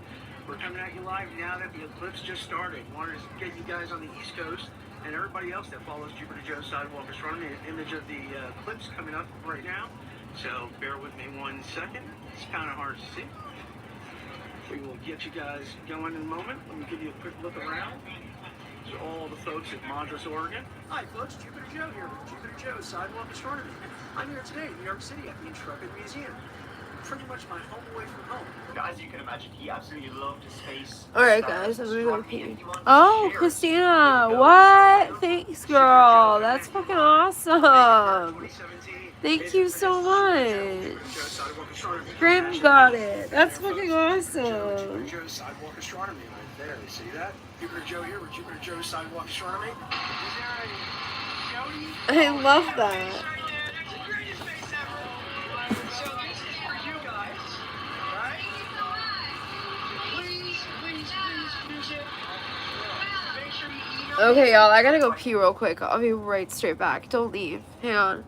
We're coming at you live now that the eclipse just started. Wanted to get you guys on the East Coast and everybody else that follows Jupiter Joe Sidewalk Astronomy an image of the eclipse coming up right now. So bear with me 1 second. It's kind of hard to see. We will get you guys going in a moment. Let me give you a quick look around. To all the folks at Montrose, Oregon. Hi folks, Jupiter Joe here with Jupiter Joe Sidewalk Astronomy. I'm here today in New York City at the Intrepid Museum. Pretty much my home away from home. As you can imagine, he absolutely loved space. Alright guys, I'm gonna go pee. Oh, Christina, what? Thanks girl, that's fucking awesome. Thank you so much. Grim got it. That's fucking awesome. Jupiter Joe Sidewalk Astronomy right there. You see that? Jupiter Joe here with Jupiter Joe Sidewalk Astronomy. I love that. Okay, y'all, I gotta go pee real quick. I'll be right straight back. Don't leave. Hang on.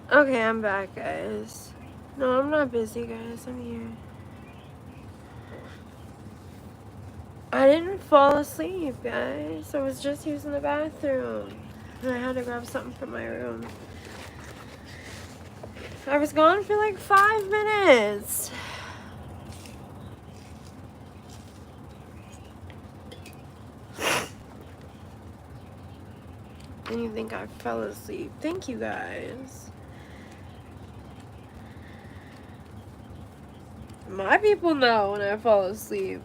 Okay, I'm back, guys. No, I'm not busy, guys. I'm here. I didn't fall asleep, guys. I was just using the bathroom. And I had to grab something from my room. I was gone for like 5 minutes. And you think I fell asleep. Thank you, guys. My people know when I fall asleep.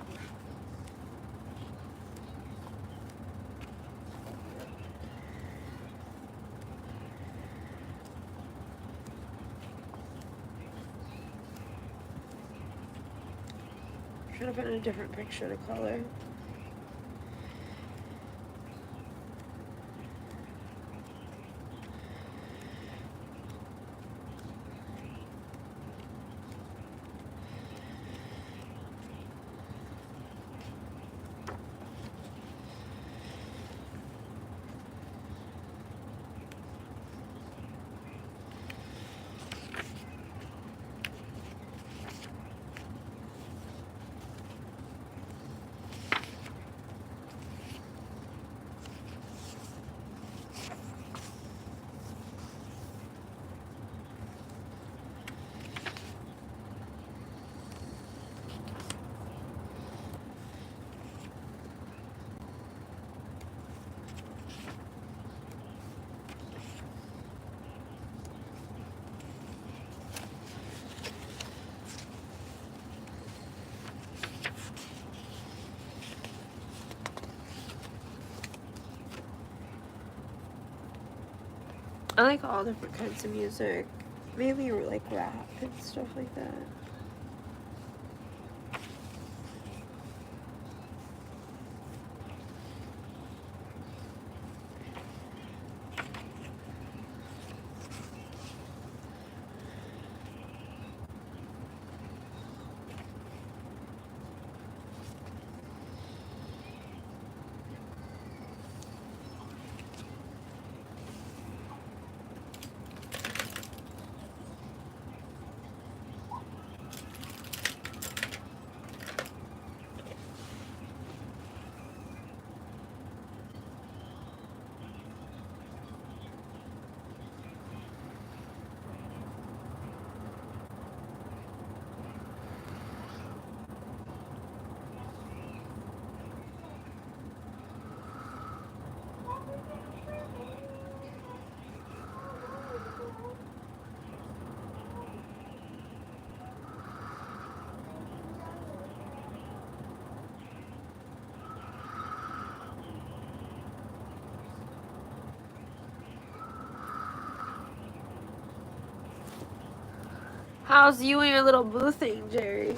I'm trying to find a different picture to color. I like all different kinds of music. Maybe like rap and stuff like that. How's you and your little boo thing, Jerry?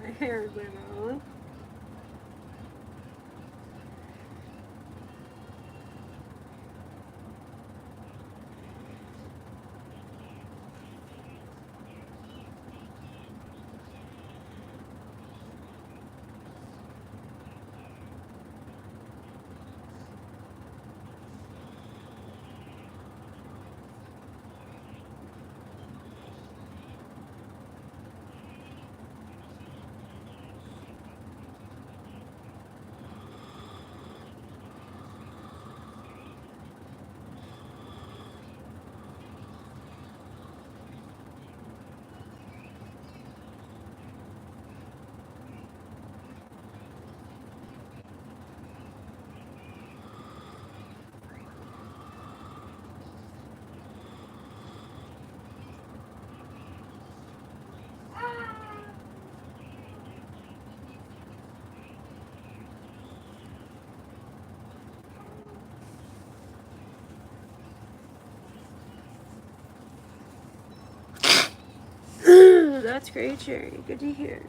My hair went on. that's great, Jerry. Good to hear.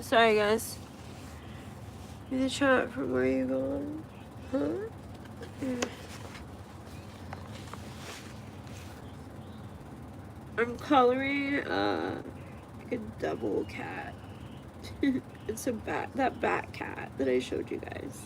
Sorry, guys. Read the chat from where you going? Huh? I'm coloring like a double cat. It's a bat, that bat cat that I showed you guys.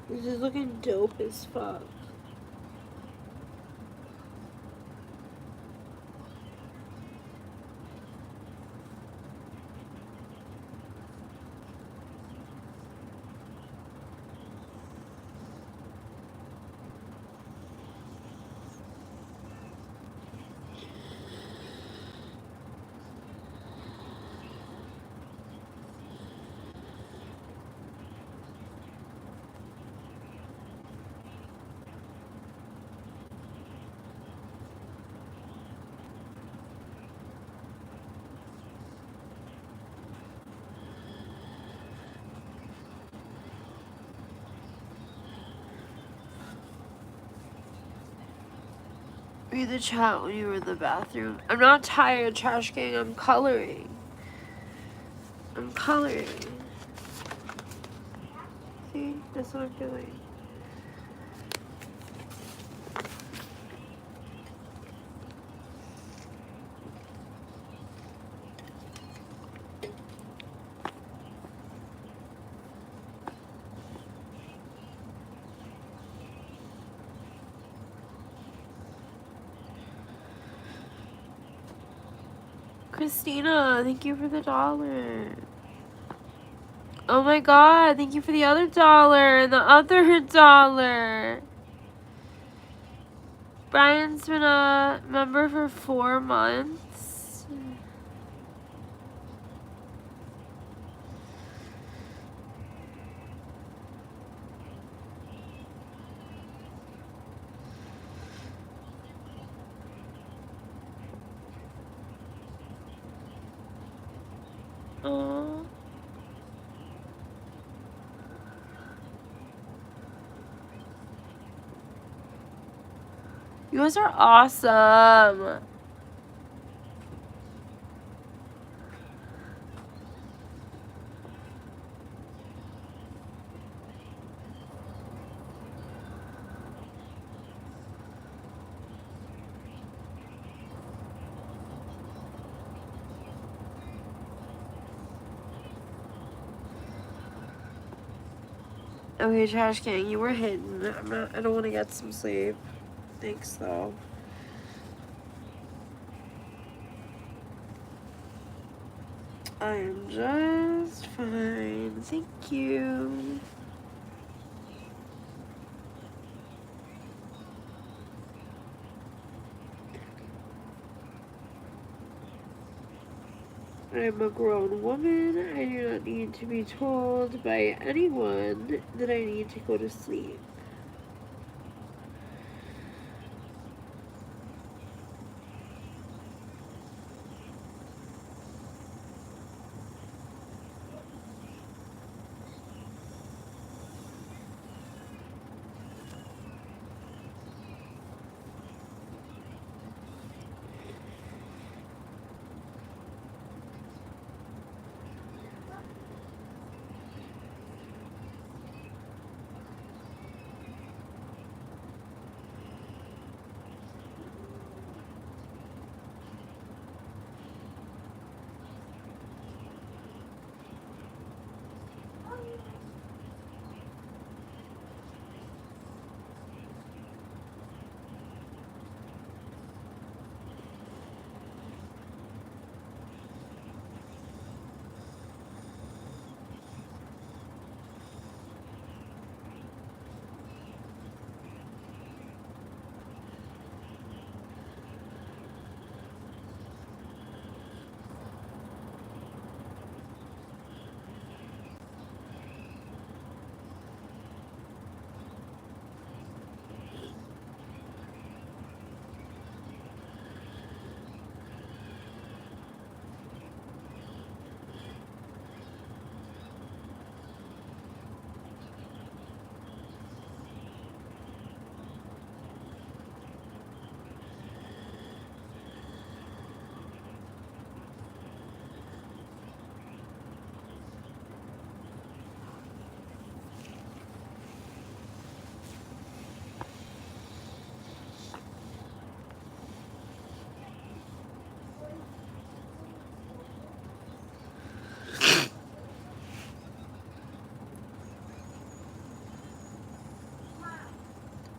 This is looking dope as fuck. Read the chat when you were in the bathroom. I'm not tired, trash gang. I'm coloring. I'm coloring. See? That's what I'm doing. Christina, thank you for the $1. Oh my god, thank you for the other $1 and the other $1. Brian's been a member for 4 months. Aww. You guys are awesome. Okay, trash can, you were hidden. I don't want to get some sleep. Thanks though. I am just fine. Thank you. I'm a grown woman. I do not need to be told by anyone that I need to go to sleep.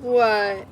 What?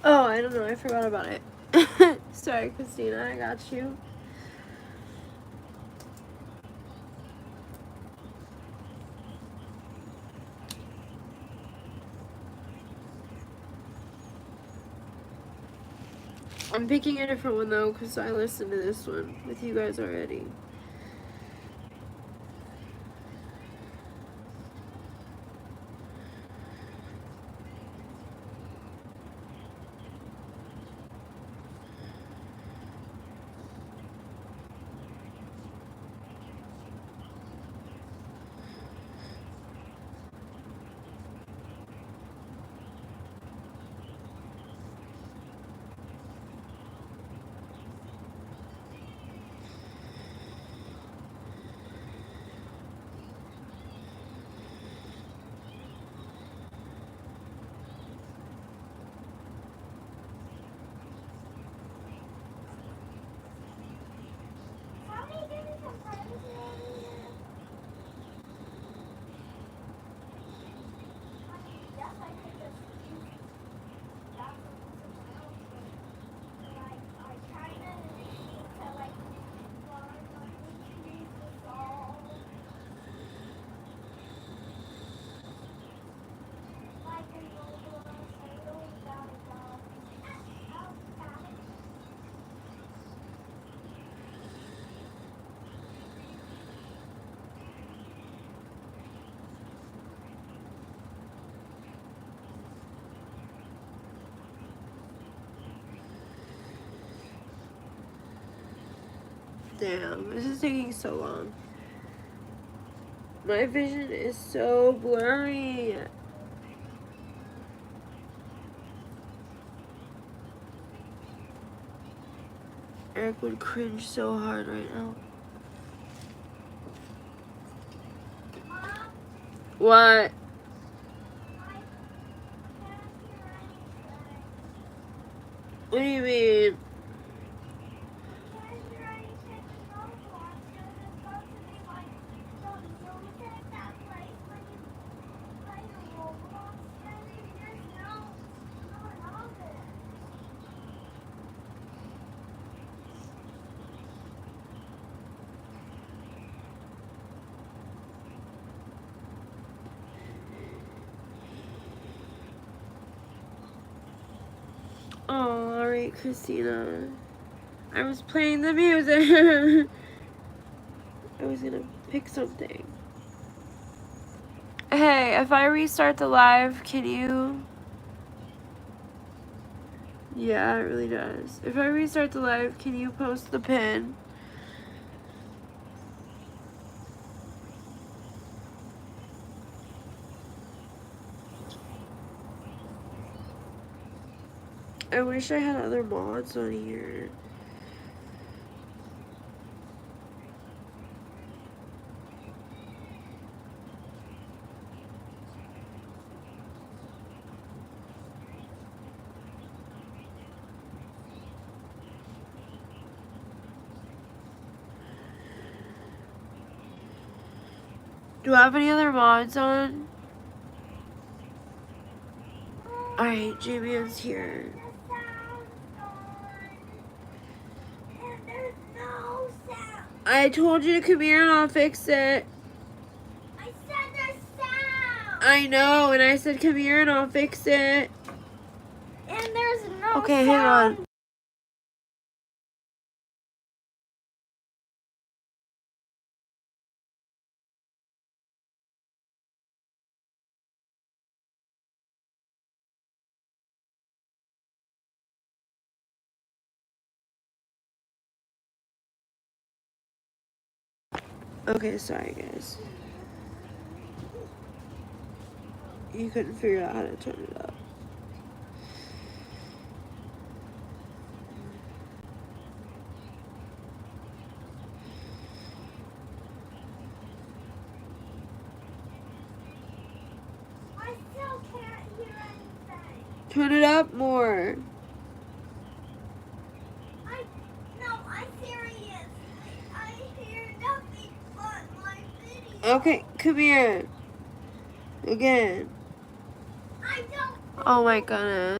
Oh, I don't know. I forgot about it. Sorry, Christina. I got you. I'm picking a different one though because I listened to this one with you guys already. Damn, this is taking so long. My vision is so blurry. Eric would cringe so hard right now. What? What do you mean? Oh, alright, Christina. I was playing the music. I was gonna pick something. Hey, if I restart the live, can you... Yeah, it really does. If I restart the live, can you post the pin? I wish I had other mods on here. Do I have any other mods on? Alright, Jamie's here. I told you to come here and I'll fix it. I said there's sound. I know, and I said come here and I'll fix it. And there's no Okay, sound. hang on. Okay, sorry guys. You couldn't figure out how to turn it up. I still can't hear anything. Turn it up more. I'm serious. I hear nothing but my video. Okay, come here. Again. I don't. Oh my goodness.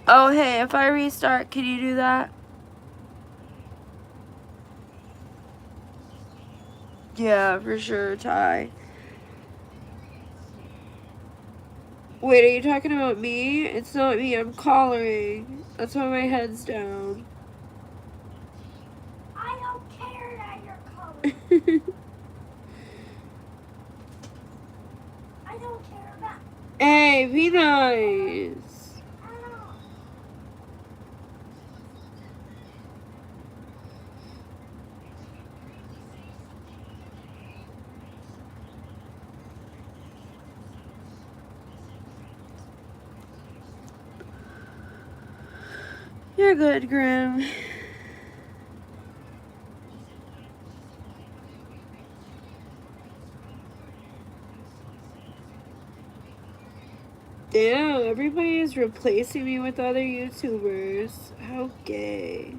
Oh, hey, if I restart, can you do that? Yeah, for sure, Ty. Wait, are you talking about me? It's not me, I'm collaring. That's why my head's down. I don't care that you're colored. Hey, be nice. You're good, Grim. Damn, everybody is replacing me with other YouTubers. How gay.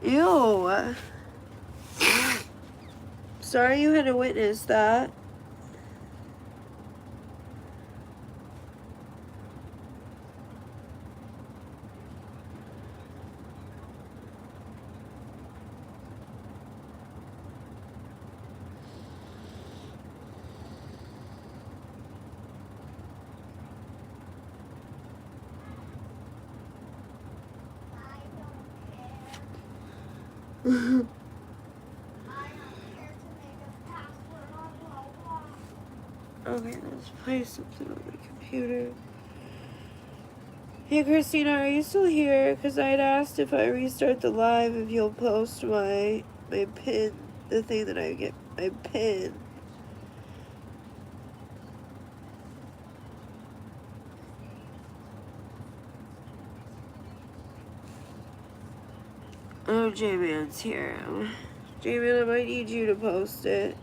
Ew. Sorry you had to witness that. Okay, let's play something on the computer. Hey Christina, are you still here? Because I'd asked if I restart the live if you'll post my pin, the thing that I get, my pin. Oh, J-Man's here. J-Man, I might need you to post it.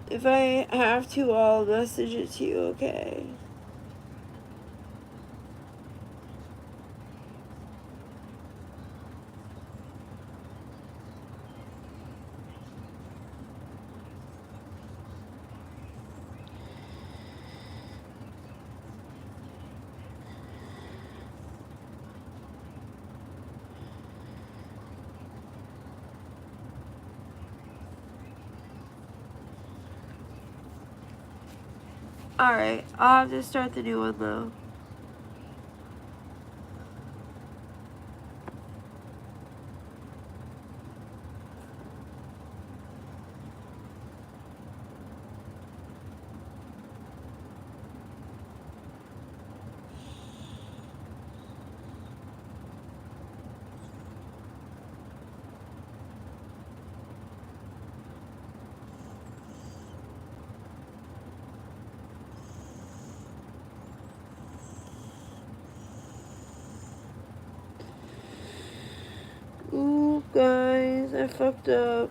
If I have to, I'll message it to you, okay? Alright, I'll have to start the new one though. Ooh, guys, I fucked up.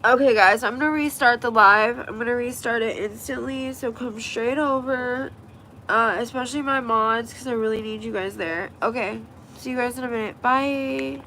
Okay, guys, I'm gonna restart the live. I'm gonna restart it instantly, so come straight over. Especially my mods, because I really need you guys there. Okay, see you guys in a minute. Bye.